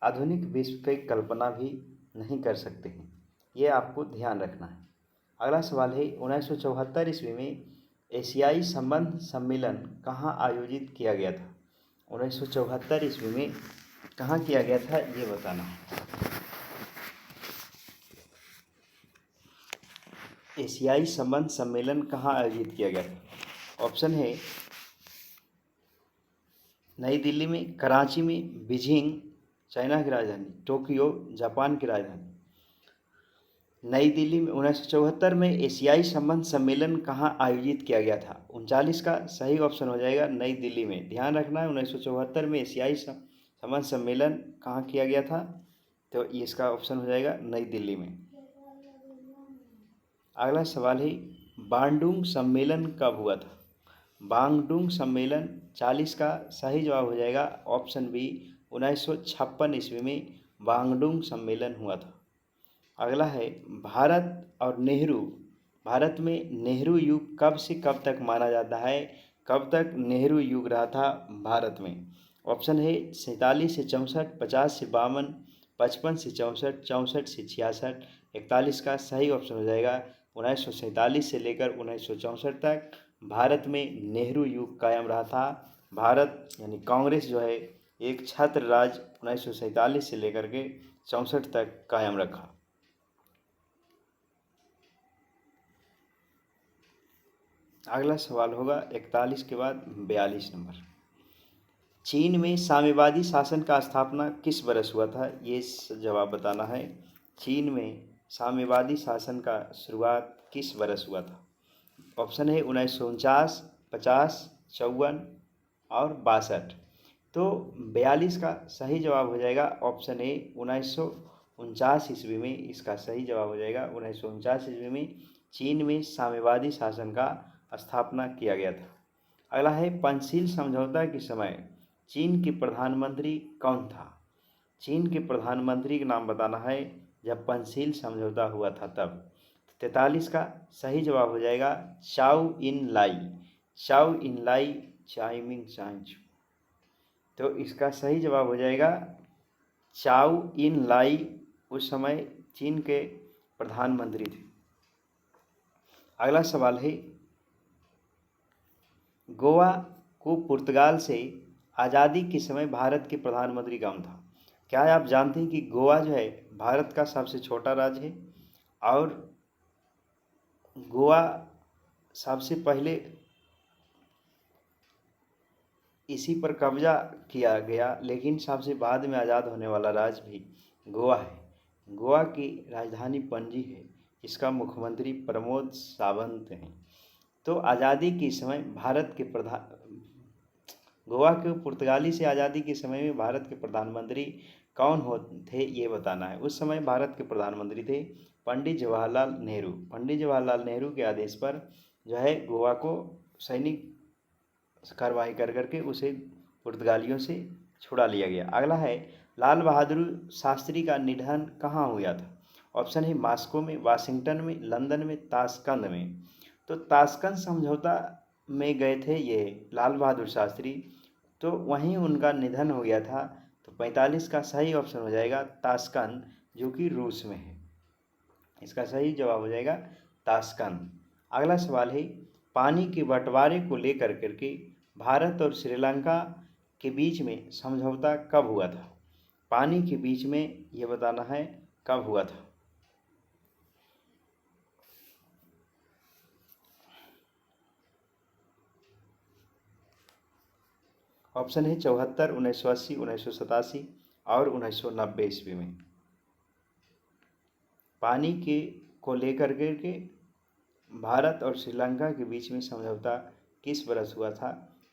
आधुनिक विश्व की कल्पना भी नहीं कर सकते हैं। ये आपको ध्यान रखना है। अगला सवाल है, 1974 ईस्वी में एशियाई संबंध सम्मेलन कहाँ आयोजित किया गया था? 1974 ईस्वी में कहाँ किया गया था ये बताना है। एशियाई संबंध सम्मेलन कहाँ आयोजित किया गया था? ऑप्शन है नई दिल्ली में, कराची में, बीजिंग चाइना की राजधानी, टोक्यो जापान की राजधानी। नई दिल्ली में 1974 में एशियाई संबंध सम्मेलन कहाँ आयोजित किया गया था? 39 का सही ऑप्शन हो जाएगा नई दिल्ली में। ध्यान रखना है 1974 में एशियाई संबंध सम्मेलन कहाँ किया गया था, तो इसका ऑप्शन हो जाएगा नई दिल्ली में। अगला सवाल है, बांडुंग सम्मेलन कब हुआ था? बांडुंग सम्मेलन 40 का सही जवाब हो जाएगा ऑप्शन बी, 1956 ईस्वी में बांडुंग सम्मेलन हुआ था। अगला है, भारत में नेहरू युग कब से कब तक माना जाता है? कब तक नेहरू युग रहा था भारत में? ऑप्शन है 47 से 64, 50 से 52, 55 से 64, 64 से 66। 41 का सही ऑप्शन हो जाएगा 1947 से लेकर 1964 तक भारत में नेहरू युग कायम रहा था। भारत यानी कांग्रेस जो है एक छत्र राज 1947 से लेकर के 64 तक कायम रखा। अगला सवाल होगा 41 के बाद 42 नंबर। चीन में साम्यवादी शासन का स्थापना किस वर्ष हुआ था? ये जवाब बताना है। चीन में साम्यवादी शासन का शुरुआत किस वर्ष हुआ था? ऑप्शन है 1949, 50, 54 और 62। तो 42 का सही जवाब हो जाएगा ऑप्शन ए 1949 ईस्वी में। इसका सही जवाब हो जाएगा 1949 ईस्वी में चीन में साम्यवादी शासन का स्थापना किया गया था। अगला है पंचशील समझौता के समय चीन के प्रधानमंत्री कौन था? चीन के प्रधानमंत्री का नाम बताना है जब पंचशील समझौता हुआ था तब। 43 का सही जवाब हो जाएगा चाउ इन लाई। चाउ इन लाई चाइमिंग चांच। तो इसका सही जवाब हो जाएगा चाउ इन लाई उस समय चीन के प्रधानमंत्री थे। अगला सवाल है गोवा को पुर्तगाल से आज़ादी के समय भारत के प्रधानमंत्री कौन था? क्या आप जानते हैं कि गोवा जो है भारत का सबसे छोटा राज्य है और गोवा सबसे पहले इसी पर कब्जा किया गया, लेकिन सबसे बाद में आज़ाद होने वाला राज्य भी गोवा है। गोवा की राजधानी पणजी है। इसका मुख्यमंत्री प्रमोद सावंत हैं। तो आज़ादी के समय भारत के गोवा के पुर्तगाली से आज़ादी के समय में भारत के प्रधानमंत्री कौन हो थे ये बताना है। उस समय भारत के प्रधानमंत्री थे पंडित जवाहरलाल नेहरू। पंडित जवाहरलाल नेहरू के आदेश पर जो है गोवा को सैनिक कार्रवाई कर करके उसे पुर्तगालियों से छुड़ा लिया गया। अगला है लाल बहादुर शास्त्री का निधन कहाँ हुआ था? ऑप्शन है मॉस्को में, वाशिंगटन में, लंदन में, ताशकंद में। तो ताशकंद समझौता में गए थे ये लाल बहादुर शास्त्री, तो वहीं उनका निधन हो गया था। तो 45 का सही ऑप्शन हो जाएगा ताशकंद, जो कि रूस में है। इसका सही जवाब हो जाएगा ताशकंद। अगला सवाल है पानी के बंटवारे को लेकर करके भारत और श्रीलंका के बीच में समझौता कब हुआ था? पानी के बीच में ये बताना है कब हुआ था। ऑप्शन है 74, 1980, 1987 और 1990 ईस्वी में। पानी के को लेकर के भारत और श्रीलंका के बीच में समझौता किस वर्ष हुआ था?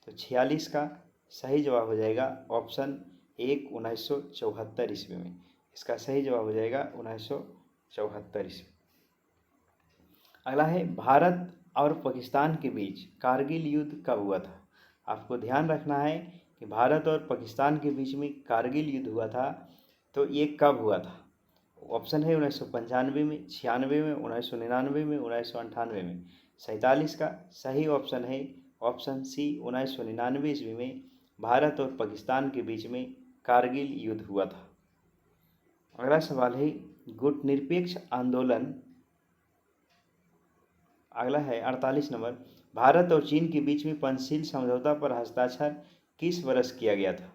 तो 46 का सही जवाब हो जाएगा ऑप्शन एक 1974 ईस्वी में। इसका सही जवाब हो जाएगा 1974 ईस्वी। अगला है भारत और पाकिस्तान के बीच कारगिल युद्ध कब हुआ था? आपको ध्यान रखना है कि भारत और पाकिस्तान के बीच में कारगिल युद्ध हुआ था, तो ये कब हुआ था? ऑप्शन है 1995 में, 96 में, 1999 में, 1998 में। 47 का सही ऑप्शन है ऑप्शन सी 1999 ईस्वी में भारत और पाकिस्तान के बीच में कारगिल युद्ध हुआ था। अगला सवाल है गुटनिरपेक्ष आंदोलन। अगला है 48 नंबर, भारत और चीन के बीच में पंचशील समझौता पर हस्ताक्षर किस वर्ष किया गया था?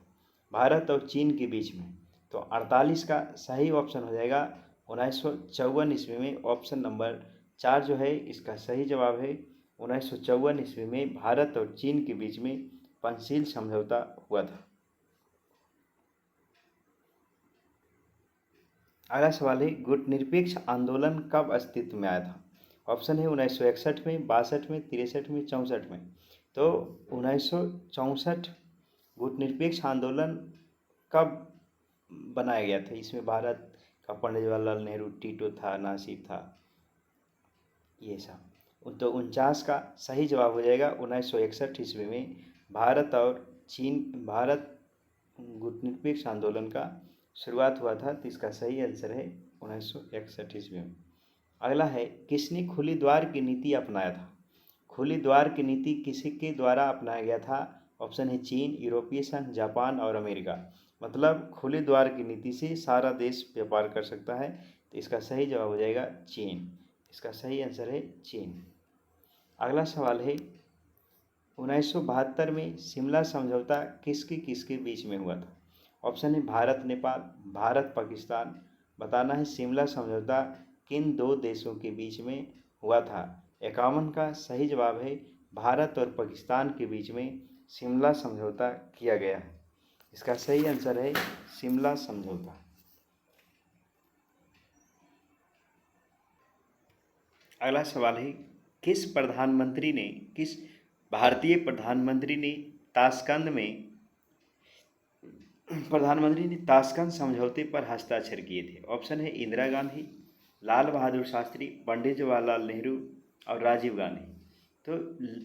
भारत और चीन के बीच में। तो 48 का सही ऑप्शन हो जाएगा 1954 ईस्वी में। ऑप्शन नंबर 4 जो है इसका सही जवाब है 1954 ईस्वी में भारत और चीन के बीच में पंचशील समझौता हुआ था। अगला सवाल है गुटनिरपेक्ष आंदोलन कब अस्तित्व में आया था? ऑप्शन है 1961 में, 62 में, 63 में, 64 में। तो 1964 गुटनिरपेक्ष आंदोलन कब बनाया गया था? इसमें भारत का पंडित जवाहरलाल नेहरू, टीटो था, नासिर था, ये सब। तो 49 का सही जवाब हो जाएगा 1961 ईस्वी में भारत गुटनिरपेक्ष आंदोलन का शुरुआत हुआ था। तो इसका सही आंसर है 1961 ईस्वी में। अगला है किसने खुली द्वार की नीति अपनाया था? खुली द्वार की नीति किसके द्वारा अपनाया गया था? ऑप्शन है चीन, यूरोपीय संघ, जापान और अमेरिका। मतलब खुले द्वार की नीति से सारा देश व्यापार कर सकता है। तो इसका सही जवाब हो जाएगा चीन। इसका सही आंसर है चीन। अगला सवाल है 1972 में शिमला समझौता किसके बीच में हुआ था? ऑप्शन है भारत नेपाल, भारत पाकिस्तान। बताना है शिमला समझौता किन दो देशों के बीच में हुआ था? 51 का सही जवाब है भारत और पाकिस्तान के बीच में शिमला समझौता किया गया है। इसका सही आंसर है शिमला समझौता। अगला सवाल है किस भारतीय प्रधानमंत्री ने ताशकंद समझौते पर हस्ताक्षर किए थे। ऑप्शन है इंदिरा गांधी, लाल बहादुर शास्त्री, पंडित जवाहरलाल नेहरू और राजीव गांधी। तो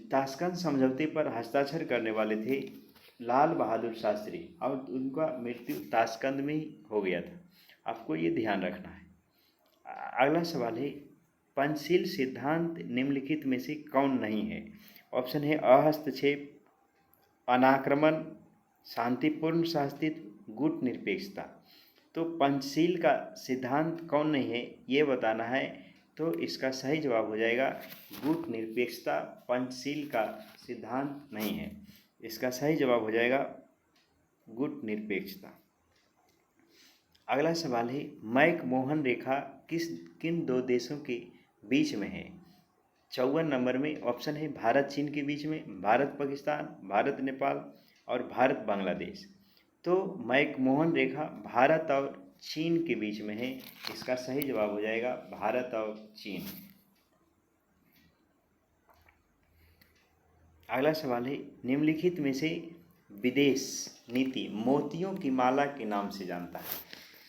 ताशकंद समझौते पर हस्ताक्षर करने वाले थे लाल बहादुर शास्त्री और उनका मृत्यु ताशकंद में ही हो गया था। आपको ये ध्यान रखना है। अगला सवाल है, पंचशील सिद्धांत निम्नलिखित में से कौन नहीं है? ऑप्शन है अहस्तक्षेप, अनाक्रमण, शांतिपूर्ण सहअस्तित्व, गुट निरपेक्षता। तो पंचशील का सिद्धांत कौन नहीं है ये बताना है, तो इसका सही जवाब हो जाएगा गुट निरपेक्षता। पंचशील का सिद्धांत नहीं है, इसका सही जवाब हो जाएगा गुट निरपेक्षता। अगला सवाल है, मैक-मोहन रेखा किन दो देशों के बीच में है? 54 नंबर में ऑप्शन है भारत चीन के बीच में, भारत पाकिस्तान, भारत नेपाल और भारत बांग्लादेश। तो मैक-मोहन रेखा भारत और चीन के बीच में है, इसका सही जवाब हो जाएगा भारत और चीन। अगला सवाल है, निम्नलिखित में से विदेश नीति मोतियों की माला के नाम से जानता है?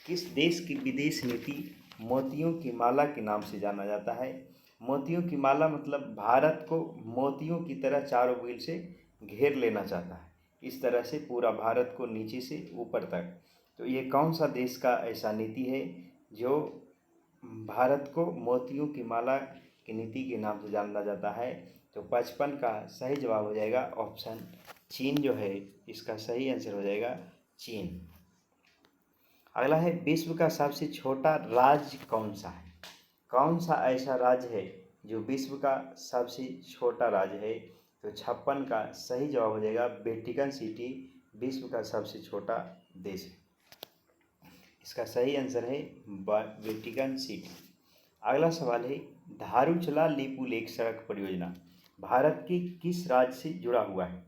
किस देश की विदेश नीति मोतियों की माला के नाम से जाना जाता है? मोतियों की माला मतलब भारत को मोतियों की तरह चारों बील से घेर लेना चाहता है, इस तरह से पूरा भारत को नीचे से ऊपर तक। तो ये कौन सा देश का ऐसा नीति है जो भारत को मोतियों की माला की नीति के नाम से जाना जाता है? तो 55 का सही जवाब हो जाएगा ऑप्शन चीन जो है, इसका सही आंसर हो जाएगा चीन। अगला है, विश्व का सबसे छोटा राज्य कौन सा है? कौन सा ऐसा राज्य है जो विश्व का सबसे छोटा राज्य है? तो 56 का सही जवाब हो जाएगा वेटिकन सिटी विश्व का सबसे छोटा देश है, इसका सही आंसर है वेटिकन सिटी। अगला सवाल है, धारूचला लिपुलेख सड़क परियोजना भारत के किस राज्य से जुड़ा हुआ है?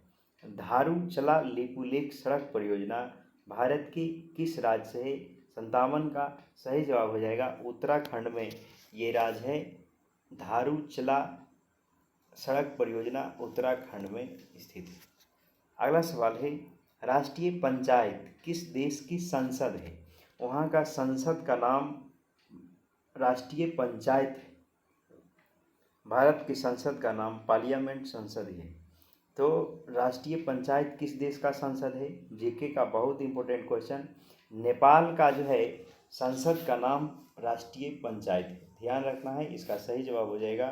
धारूचला लिपुलेख सड़क परियोजना भारत के किस राज्य से है? 57 का सही जवाब हो जाएगा उत्तराखंड में ये राज्य है। धारूचला सड़क परियोजना उत्तराखंड में स्थित है। अगला सवाल है, राष्ट्रीय पंचायत किस देश की संसद है? वहाँ का संसद का नाम राष्ट्रीय पंचायत है। भारत की संसद का नाम पार्लियामेंट संसद है। तो राष्ट्रीय पंचायत किस देश का संसद है? जीके का बहुत इंपॉर्टेंट क्वेश्चन। नेपाल का जो है संसद का नाम राष्ट्रीय पंचायत है, ध्यान रखना है, इसका सही जवाब हो जाएगा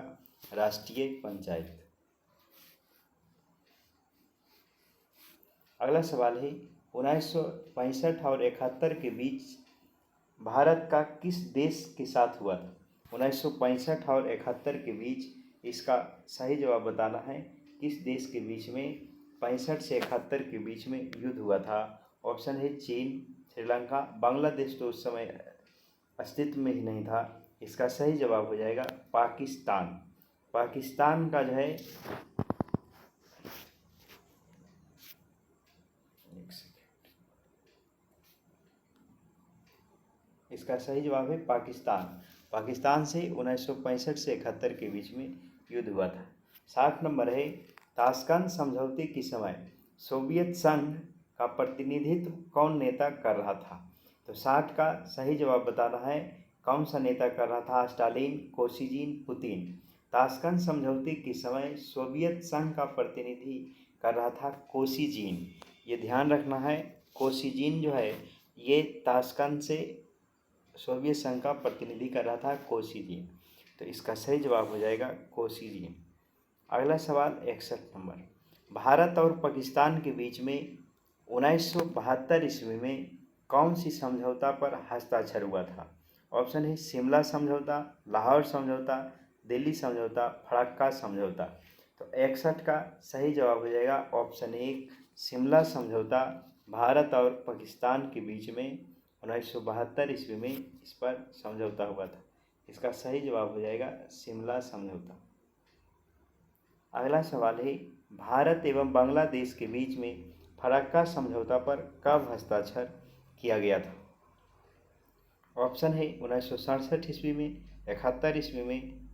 राष्ट्रीय पंचायत। अगला सवाल है, 1965 और 71 के बीच भारत का किस देश के साथ हुआ था? 1965 और 71 के बीच इसका सही जवाब बताना है, किस देश के बीच में 65 से 71 के बीच में युद्ध हुआ था? ऑप्शन है चीन, श्रीलंका, बांग्लादेश तो उस समय अस्तित्व में ही नहीं था, इसका सही जवाब हो जाएगा पाकिस्तान। पाकिस्तान का जो है इसका सही जवाब है पाकिस्तान। पाकिस्तान से 1965 से 71 के बीच में युद्ध हुआ था। 60 नंबर है, ताशकंद समझौते के समय सोवियत संघ का प्रतिनिधित्व कौन नेता कर रहा था? तो 60 का सही जवाब बताना है, कौन सा नेता कर रहा था? Stalin, Kosygin, Putin. ताशकंद समझौते के समय सोवियत संघ का प्रतिनिधि कर रहा था कोसिजिन, ये ध्यान रखना है। कोसिजिन जो है ये ताशकंद से सोवियत संघ का प्रतिनिधि कर रहा था कोसिजिन, तो इसका सही जवाब हो जाएगा कोसिजिन। अगला सवाल 61 नंबर, भारत और पाकिस्तान के बीच में 1972 ईस्वी में कौन सी समझौता पर हस्ताक्षर हुआ था? ऑप्शन है शिमला समझौता, लाहौर समझौता, दिल्ली समझौता, फरक्का समझौता। तो 61 का सही जवाब हो जाएगा ऑप्शन 1 शिमला समझौता। भारत और पाकिस्तान के बीच में 1972 ईस्वी में इस पर समझौता हुआ था, इसका सही जवाब हो जाएगा शिमला समझौता। अगला सवाल है, भारत एवं बांग्लादेश के बीच में फरक्का समझौता पर कब हस्ताक्षर किया गया था? ऑप्शन है 1967 ईस्वी में, 71 ईस्वी में,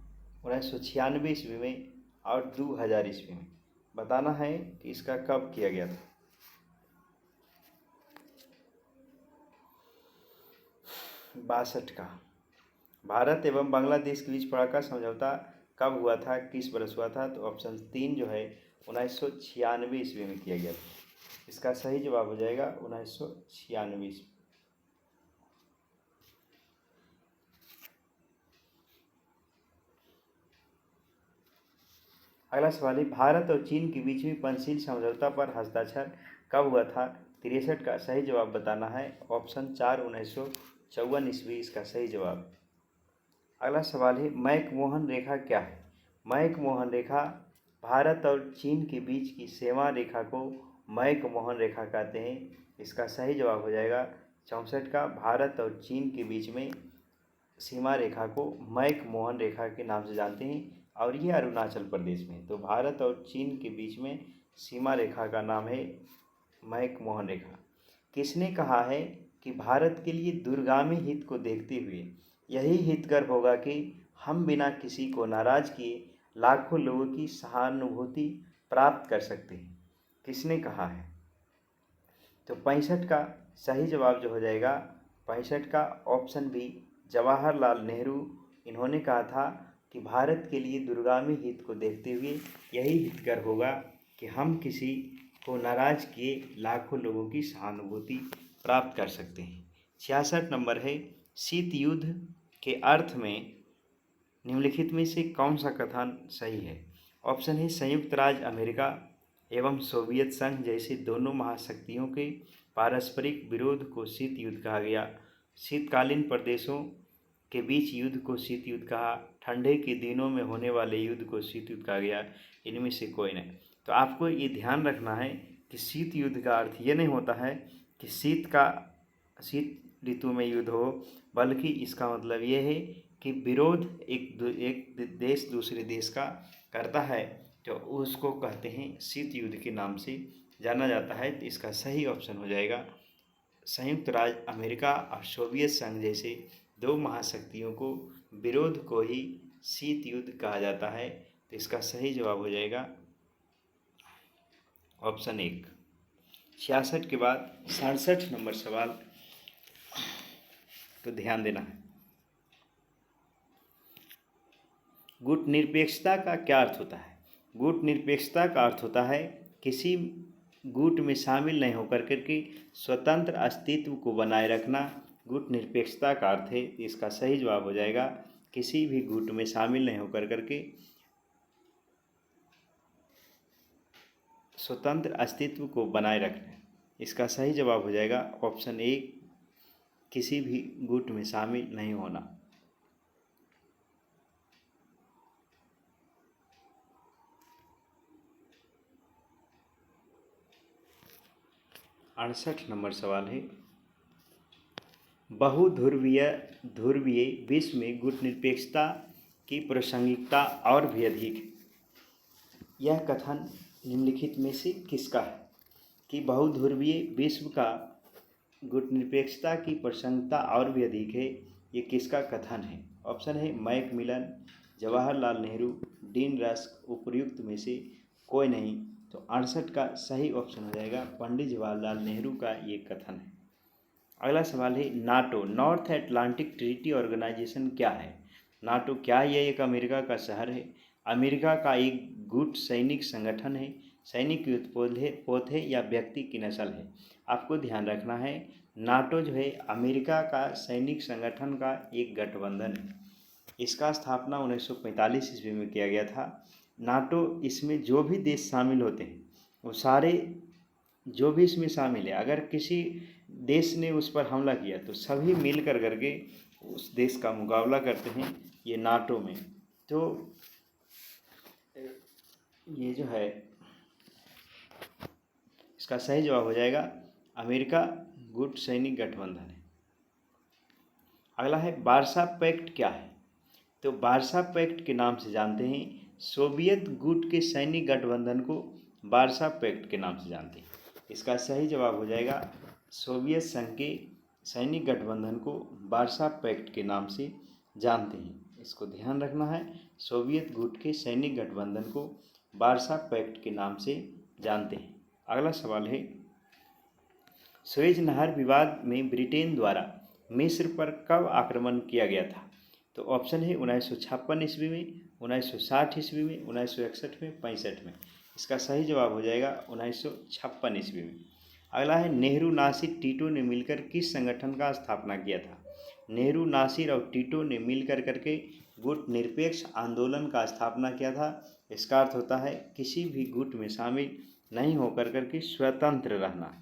1996 ईस्वी में और 2000 ईस्वी में। बताना है कि इसका कब किया गया था। बासठ का। भारत एवं बांग्लादेश के बीच पराका समझौता कब हुआ था, किस वर्ष हुआ था? तो ऑप्शन 3 जो है 1996 ईस्वी में किया गया था। इसका सही जवाब हो जाएगा 1996 ईस्वी। अगला सवाल है, भारत और चीन के बीच में पंचशील समझौता पर हस्ताक्षर कब हुआ था? 63 का सही जवाब बताना है। ऑप्शन 4 1954 ईस्वी इसका सही जवाब। अगला सवाल है, मैकमोहन रेखा क्या है? मैकमोहन रेखा भारत और चीन के बीच की सीमा रेखा को मैकमोहन रेखा कहते हैं। इसका सही जवाब हो जाएगा 64 का। भारत और चीन के बीच में सीमा रेखा को मैकमोहन रेखा के नाम से जानते हैं और ये अरुणाचल प्रदेश में। तो भारत और चीन के बीच में सीमा रेखा का नाम है मैकमोहन रेखा। किसने कहा है कि भारत के लिए दूरगामी हित को देखते हुए यही हितकर होगा कि हम बिना किसी को नाराज़ किए लाखों लोगों की सहानुभूति प्राप्त कर सकते हैं? किसने कहा है? तो 65 का सही जवाब जो हो जाएगा 65 का ऑप्शन बी जवाहरलाल नेहरू। इन्होंने कहा था कि भारत के लिए दूरगामी हित को देखते हुए यही हितकर होगा कि हम किसी को नाराज़ किए लाखों लोगों की सहानुभूति प्राप्त कर सकते हैं। 66 नंबर है, शीत युद्ध के अर्थ में निम्नलिखित में से कौन सा कथन सही है? ऑप्शन है, संयुक्त राज्य अमेरिका एवं सोवियत संघ जैसे दोनों महाशक्तियों के पारस्परिक विरोध को शीत युद्ध कहा गया। शीतकालीन प्रदेशों के बीच युद्ध को शीत युद्ध कहा। ठंडे के दिनों में होने वाले युद्ध को शीत युद्ध कहा गया। इनमें से कोई नहीं। तो आपको ये ध्यान रखना है कि शीत युद्ध का अर्थ ये नहीं होता है कि शीत ऋतु में युद्ध हो, बल्कि इसका मतलब ये है कि विरोध एक देश दूसरे देश का करता है तो उसको कहते हैं शीत युद्ध के नाम से जाना जाता है। तो इसका सही ऑप्शन हो जाएगा संयुक्त राज्य अमेरिका और सोवियत संघ जैसे दो महाशक्तियों को विरोध को ही शीत युद्ध कहा जाता है। तो इसका सही जवाब हो जाएगा ऑप्शन 1। 66 के बाद 67 नंबर सवाल तो ध्यान देना है। गुट निरपेक्षता का क्या अर्थ होता है? गुट निरपेक्षता का अर्थ होता है किसी गुट में शामिल नहीं होकर के स्वतंत्र अस्तित्व को बनाए रखना गुट निरपेक्षता का अर्थ है। इसका सही जवाब हो जाएगा किसी भी गुट में शामिल नहीं होकर के स्वतंत्र अस्तित्व को बनाए रखना। इसका सही जवाब हो जाएगा ऑप्शन 1 किसी भी गुट में शामिल नहीं होना। अड़सठ नंबर सवाल है, ध्रुवीय विश्व में गुट निरपेक्षता की प्रासंगिकता और भी अधिक है। यह कथन निम्नलिखित में से किसका है कि बहुध्रुवीय विश्व का गुट निरपेक्षता की प्रासंगिकता और भी अधिक है? ये किसका कथन है? ऑप्शन है Macmillan, Jawaharlal Nehru, dean rusk, उपर्युक्त में से कोई नहीं। तो 68 का सही ऑप्शन हो जाएगा पंडित जवाहरलाल नेहरू का ये कथन है। अगला सवाल है, NATO North Atlantic Treaty Organisation क्या है? नाटो क्या है? यह एक अमेरिका का शहर है। अमेरिका का एक गुट सैनिक संगठन है। सैनिक युद्ध पोत है या व्यक्ति की नस्ल है? आपको ध्यान रखना है नाटो जो है अमेरिका का सैनिक संगठन का एक गठबंधन है। इसका स्थापना 1945 ईस्वी में किया गया था। नाटो इसमें जो भी देश शामिल होते हैं वो सारे जो भी इसमें शामिल है, अगर किसी देश ने उस पर हमला किया तो सभी मिल कर करके उस देश का मुकाबला करते हैं ये नाटो में। तो ये जो है इसका सही जवाब हो जाएगा अमेरिका गुट सैनिक गठबंधन है। अगला है, वार्सा पैक्ट क्या है? तो वार्सा पैक्ट के नाम से जानते हैं सोवियत गुट के सैनिक गठबंधन को वार्सा पैक्ट के नाम से जानते हैं। इसका सही जवाब हो जाएगा सोवियत संघ के सैनिक गठबंधन को वार्सा पैक्ट के नाम से जानते हैं। इसको ध्यान रखना है सोवियत गुट के सैनिक गठबंधन को वारसा पैक्ट के नाम से जानते हैं। अगला सवाल है, सुएज नहर विवाद में ब्रिटेन द्वारा मिस्र पर कब आक्रमण किया गया था? तो ऑप्शन है 1956 ईस्वी में, 1960 ईस्वी में, 1961 में, 65 में। इसका सही जवाब हो जाएगा 1956 ईस्वी में। अगला है, नेहरू, नासिर, टीटो ने मिलकर किस संगठन का स्थापना किया था? नेहरू, नासिर और टीटो ने मिलकर करके गुट निरपेक्ष आंदोलन का स्थापना किया था। इसका अर्थ होता है किसी भी गुट में शामिल नहीं होकर करके स्वतंत्र रहना।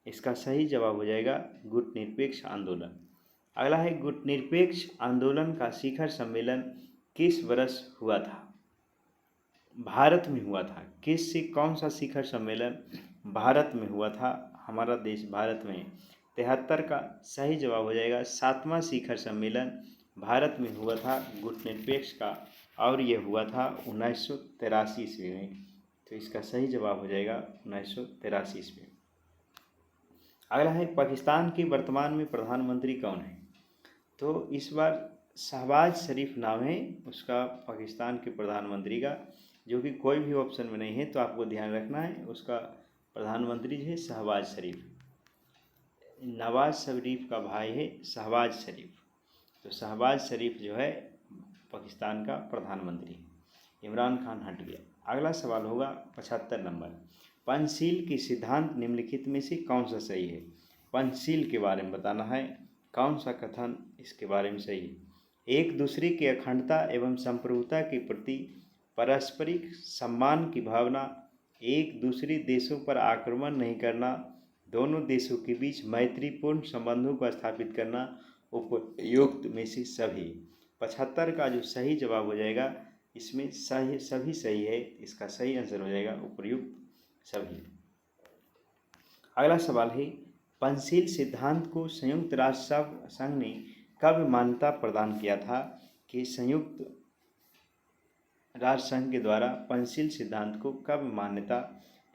इसका सही जवाब हो जाएगा गुट निरपेक्ष आंदोलन। अगला है, गुट निरपेक्ष आंदोलन का शिखर सम्मेलन किस वर्ष हुआ था? भारत में हुआ था। किस से कौन सा शिखर सम्मेलन भारत में हुआ था? हमारा देश भारत में 73 का सही जवाब हो जाएगा 7वां शिखर सम्मेलन भारत में हुआ था गुट निरपेक्ष का, और यह हुआ था 1983 ईस्वी में। तो इसका सही जवाब हो जाएगा 1983 ईस्वी में। अगला है, पाकिस्तान के वर्तमान में प्रधानमंत्री कौन है? तो इस बार शहबाज शरीफ नाम है उसका पाकिस्तान के प्रधानमंत्री का, जो कि कोई भी ऑप्शन में नहीं है, तो आपको ध्यान रखना है। उसका प्रधानमंत्री है शहबाज शरीफ। नवाज शरीफ का भाई है शहबाज शरीफ। तो शहबाज शरीफ जो है पाकिस्तान का प्रधानमंत्री है। इमरान खान हट गया। अगला सवाल होगा 75 नंबर, पंचशील के सिद्धांत निम्नलिखित में से कौन सा सही है? पंचशील के बारे में बताना है, कौन सा कथन इसके बारे में सही है? एक दूसरे की अखंडता एवं संप्रभुता के प्रति पारस्परिक सम्मान की भावना, एक दूसरे देशों पर आक्रमण नहीं करना, दोनों देशों के बीच मैत्रीपूर्ण संबंधों को स्थापित करना, उपयुक्त में से सभी। 75 का जो सही जवाब हो जाएगा, इसमें सही सभी सही है। इसका सही आंसर हो जाएगा उपयुक्त सभी। अगला सवाल है, पंचशील सिद्धांत को संयुक्त राष्ट्र संघ ने कब मान्यता प्रदान किया था? कि संयुक्त राष्ट्र संघ के द्वारा पंचशील सिद्धांत को कब मान्यता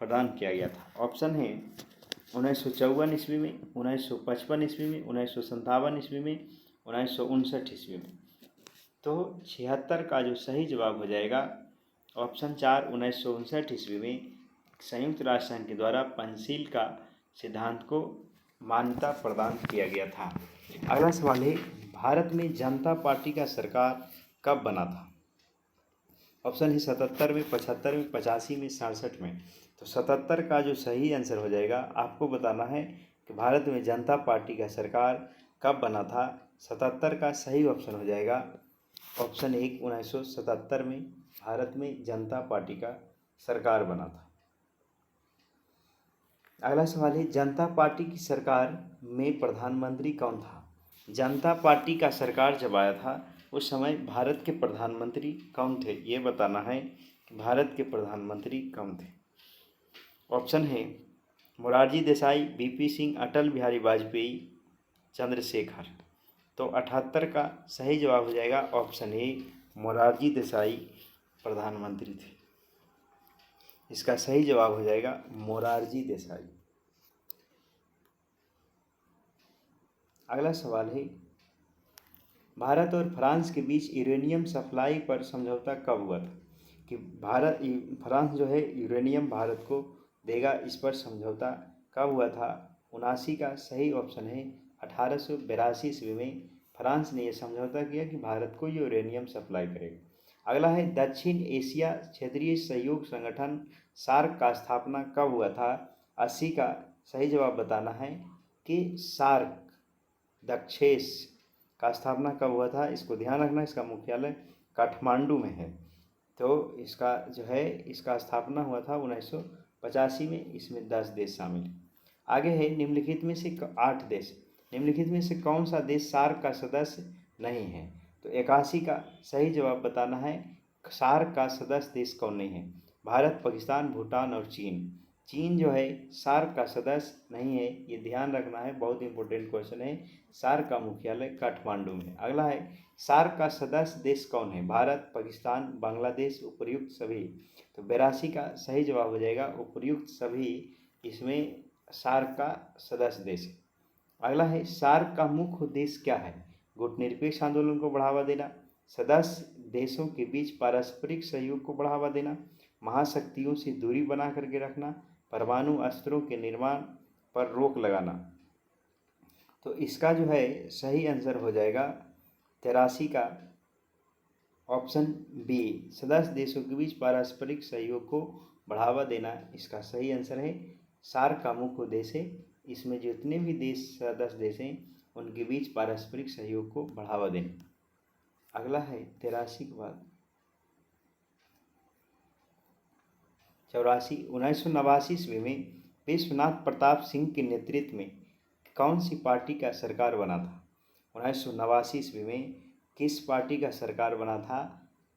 प्रदान किया गया था? ऑप्शन है 1954 ईस्वी में, 1955 ईस्वी में, 1957 ईस्वी में, 1959 ईस्वी में। तो 76 का जो सही जवाब हो जाएगा ऑप्शन 4 1959 ईस्वी में संयुक्त राष्ट्र संघ के द्वारा पंचशील का सिद्धांत को मान्यता प्रदान किया गया था। अगला सवाल है, भारत में जनता पार्टी का सरकार कब बना था? ऑप्शन है 77 में, 75 में, 85 में, 67 में। तो 77 का जो सही आंसर हो जाएगा, आपको बताना है कि भारत में जनता पार्टी का सरकार कब बना था। 77 का सही ऑप्शन हो जाएगा ऑप्शन 1 1977 में भारत में जनता पार्टी का सरकार बना था। अगला सवाल है, जनता पार्टी की सरकार में प्रधानमंत्री कौन था? जनता पार्टी का सरकार जब आया था उस समय भारत के प्रधानमंत्री कौन थे, ये बताना है कि भारत के प्रधानमंत्री कौन थे। ऑप्शन है मोरारजी देसाई, बीपी सिंह, अटल बिहारी वाजपेयी, चंद्रशेखर। तो 78 का सही जवाब हो जाएगा ऑप्शन ए मोरारजी देसाई प्रधानमंत्री थे। इसका सही जवाब हो जाएगा मोरारजी देसाई। अगला सवाल है, भारत और फ्रांस के बीच यूरेनियम सप्लाई पर समझौता कब हुआ था? कि फ्रांस जो है यूरेनियम भारत को देगा, इस पर समझौता कब हुआ था? 79 का सही ऑप्शन है 1882 ईस्वी में फ्रांस ने यह समझौता किया कि भारत को यूरेनियम सप्लाई करेगा। अगला है, दक्षिण एशिया क्षेत्रीय सहयोग संगठन सार्क का स्थापना कब हुआ था? 80 का सही जवाब बताना है कि सार्क दक्षेश का स्थापना कब हुआ था। इसको ध्यान रखना, इसका मुख्यालय काठमांडू में है। तो इसका जो है इसका स्थापना हुआ था 1985 में। इसमें 10 देश शामिल हैं। आगे है, निम्नलिखित में से 8 देश, निम्नलिखित में से कौन सा देश सार्क का सदस्य नहीं है? तो 81 का सही जवाब बताना है सार्क का सदस्य देश कौन नहीं है। भारत, पाकिस्तान, भूटान और चीन। चीन जो है सार्क का सदस्य नहीं है, ये ध्यान रखना है, बहुत इंपॉर्टेंट क्वेश्चन है। सार्क का मुख्यालय काठमांडू में। अगला है, सार्क का सदस्य देश कौन है? भारत, पाकिस्तान, बांग्लादेश, उपर्युक्त सभी। तो 82 का सही जवाब हो जाएगा उपयुक्त सभी, इसमें सार्क का सदस्य देश है। अगला है, सार्क का मुख्य उद्देश्य क्या है? गुटनिरपेक्ष आंदोलन को बढ़ावा देना, सदस्य देशों के बीच पारस्परिक सहयोग को बढ़ावा देना, महाशक्तियों से दूरी बना करके रखना, परमाणु अस्त्रों के निर्माण पर रोक लगाना। तो इसका जो है सही आंसर हो जाएगा 83 का ऑप्शन बी, सदस्य देशों के बीच पारस्परिक सहयोग को बढ़ावा देना इसका सही आंसर है। सार्क का मुख्य उद्देश्य है, इसमें जितने भी देश सदस्य देश हैं उनके बीच पारस्परिक सहयोग को बढ़ावा देना। अगला है 83 के बाद 84, 1989 ईस्वी में विश्वनाथ प्रताप सिंह के नेतृत्व में कौन सी पार्टी का सरकार बना था? 1989 ईस्वी में किस पार्टी का सरकार बना था?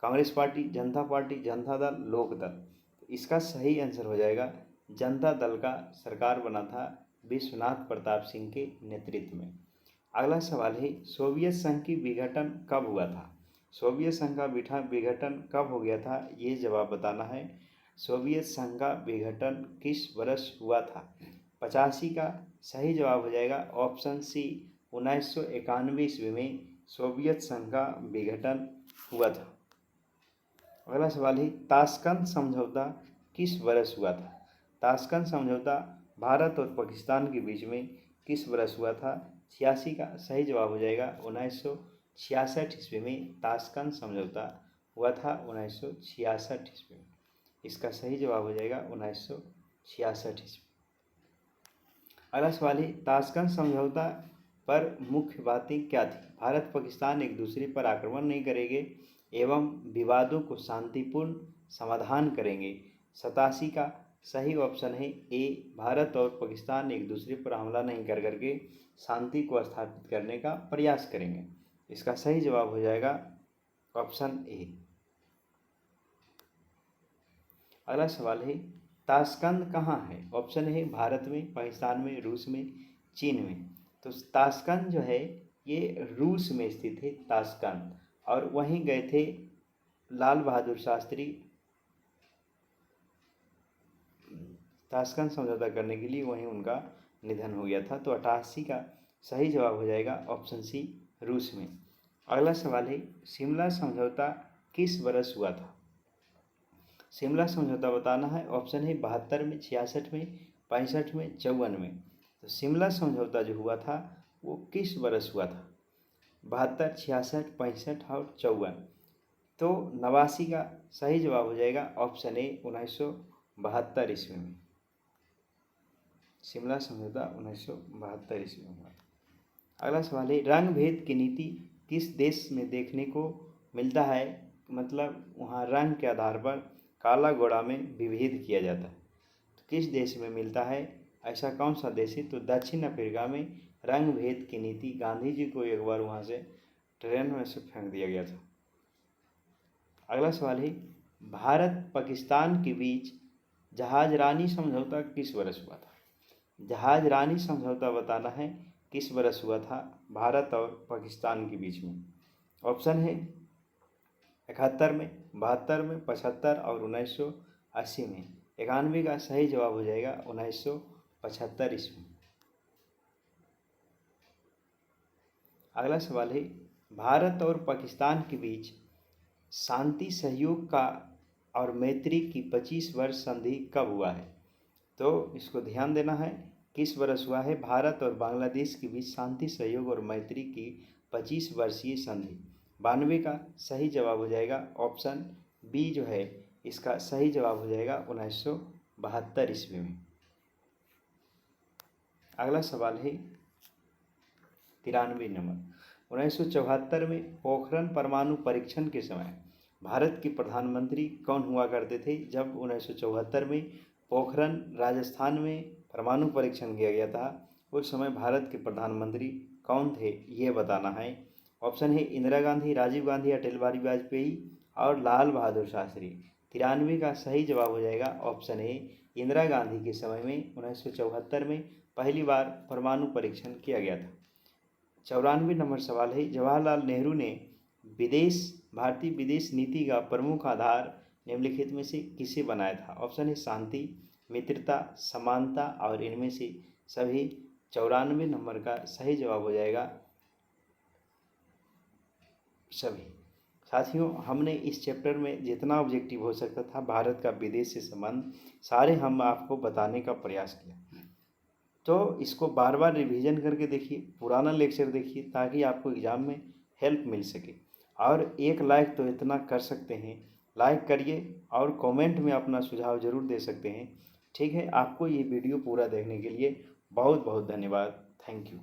कांग्रेस पार्टी, जनता पार्टी, जनता दल, लोक दल। तो इसका सही आंसर हो जाएगा जनता दल का सरकार बना था विश्वनाथ प्रताप सिंह के नेतृत्व में। अगला सवाल है सोवियत संघ की विघटन कब हुआ था? सोवियत संघ का विघटन कब हो गया था, ये जवाब बताना है। सोवियत संघ का विघटन किस वर्ष हुआ था? 85 का सही जवाब हो जाएगा ऑप्शन सी, 1991 ईस्वी में सोवियत संघ का विघटन हुआ था। अगला सवाल है ताशकंद समझौता किस वर्ष हुआ था? ताशकंद समझौता भारत और पाकिस्तान के बीच में किस वर्ष हुआ था? 86 का सही जवाब हो जाएगा 1966 ईस्वी में ताशकंद समझौता हुआ था, 1966 ईस्वी में। इसका सही जवाब हो जाएगा 1966 ईस्वी। अगला सवाल है ताशकंद समझौता पर मुख्य बातें क्या थी? भारत पाकिस्तान एक दूसरे पर आक्रमण नहीं करेंगे एवं विवादों को शांतिपूर्ण समाधान करेंगे। 87 का सही ऑप्शन है ए, भारत और पाकिस्तान एक दूसरे पर हमला नहीं कर करके शांति को स्थापित करने का प्रयास करेंगे। इसका सही जवाब हो जाएगा ऑप्शन ए। अगला सवाल है ताशकंद कहाँ है? ऑप्शन है भारत में, पाकिस्तान में, रूस में, चीन में। तो ताशकंद जो है ये रूस में स्थित है ताशकंद, और वहीं गए थे लाल बहादुर शास्त्री ताशकंद समझौता करने के लिए, वहीं उनका निधन हो गया था। तो 88 का सही जवाब हो जाएगा ऑप्शन सी, रूस में। अगला सवाल है शिमला समझौता किस वर्ष हुआ था? शिमला समझौता बताना है। ऑप्शन है 72 में, 66 में, 65 में, 54 में। तो शिमला समझौता जो हुआ था वो किस वर्ष हुआ था? 72, 66, 65 और 54। तो 89 का सही जवाब हो जाएगा ऑप्शन ए, 1972 ईस्वी में। शिमला समझौता 1972 ईस्वी में हुआ। अगला सवाल है रंग भेद की नीति किस देश में देखने को मिलता है? मतलब वहाँ रंग के आधार पर काला घोड़ा में विभेद किया जाता है। तो किस देश में मिलता है, ऐसा कौन सा देश है? तो दक्षिण अफ्रीका में रंग भेद की नीति, गांधी जी को एक बार वहाँ से ट्रेन में से फेंक दिया गया था। अगला सवाल है भारत पाकिस्तान के बीच जहाजरानी समझौता किस वर्ष हुआ था? जहाजरानी समझौता बताना है किस वर्ष हुआ था भारत और पाकिस्तान के बीच में। ऑप्शन है 71 में, 72 में, 75 और 1980 में। 91 का सही जवाब हो जाएगा 1975 ईस्वी। अगला सवाल है भारत और पाकिस्तान के बीच शांति सहयोग का और मैत्री की 25 वर्ष संधि कब हुआ है? तो इसको ध्यान देना है, किस वर्ष हुआ है भारत और बांग्लादेश के बीच शांति सहयोग और मैत्री की 25 वर्षीय संधि? 92 का सही जवाब हो जाएगा ऑप्शन बी जो है, इसका सही जवाब हो जाएगा 1972 ईस्वी में। अगला सवाल है 93 नंबर। 1974 में पोखरण परमाणु परीक्षण के समय भारत के प्रधानमंत्री कौन हुआ करते थे? जब 1974 में पोखरण राजस्थान में परमाणु परीक्षण किया गया था, उस समय भारत के प्रधानमंत्री कौन थे, ये बताना है। ऑप्शन है इंदिरा गांधी, राजीव गांधी, अटल बिहारी वाजपेयी और लाल बहादुर शास्त्री। 93 का सही जवाब हो जाएगा ऑप्शन ए, इंदिरा गांधी के समय में 1974 में पहली बार परमाणु परीक्षण किया गया था। 94 नंबर सवाल है जवाहरलाल नेहरू ने भारतीय विदेश नीति का प्रमुख आधार निम्नलिखित में से किसे बनाया था? ऑप्शन है शांति, मित्रता, समानता और इनमें से सभी। 94 नंबर का सही जवाब हो जाएगा सभी। साथियों, हमने इस चैप्टर में जितना ऑब्जेक्टिव हो सकता था भारत का विदेश से संबंध सारे हम आपको बताने का प्रयास किया। तो इसको बार बार रिवीजन करके देखिए, पुराना लेक्चर देखिए, ताकि आपको एग्ज़ाम में हेल्प मिल सके। और एक लाइक तो इतना कर सकते हैं, लाइक करिए और कमेंट में अपना सुझाव ज़रूर दे सकते हैं। ठीक है, आपको ये वीडियो पूरा देखने के लिए बहुत बहुत धन्यवाद। Thank you.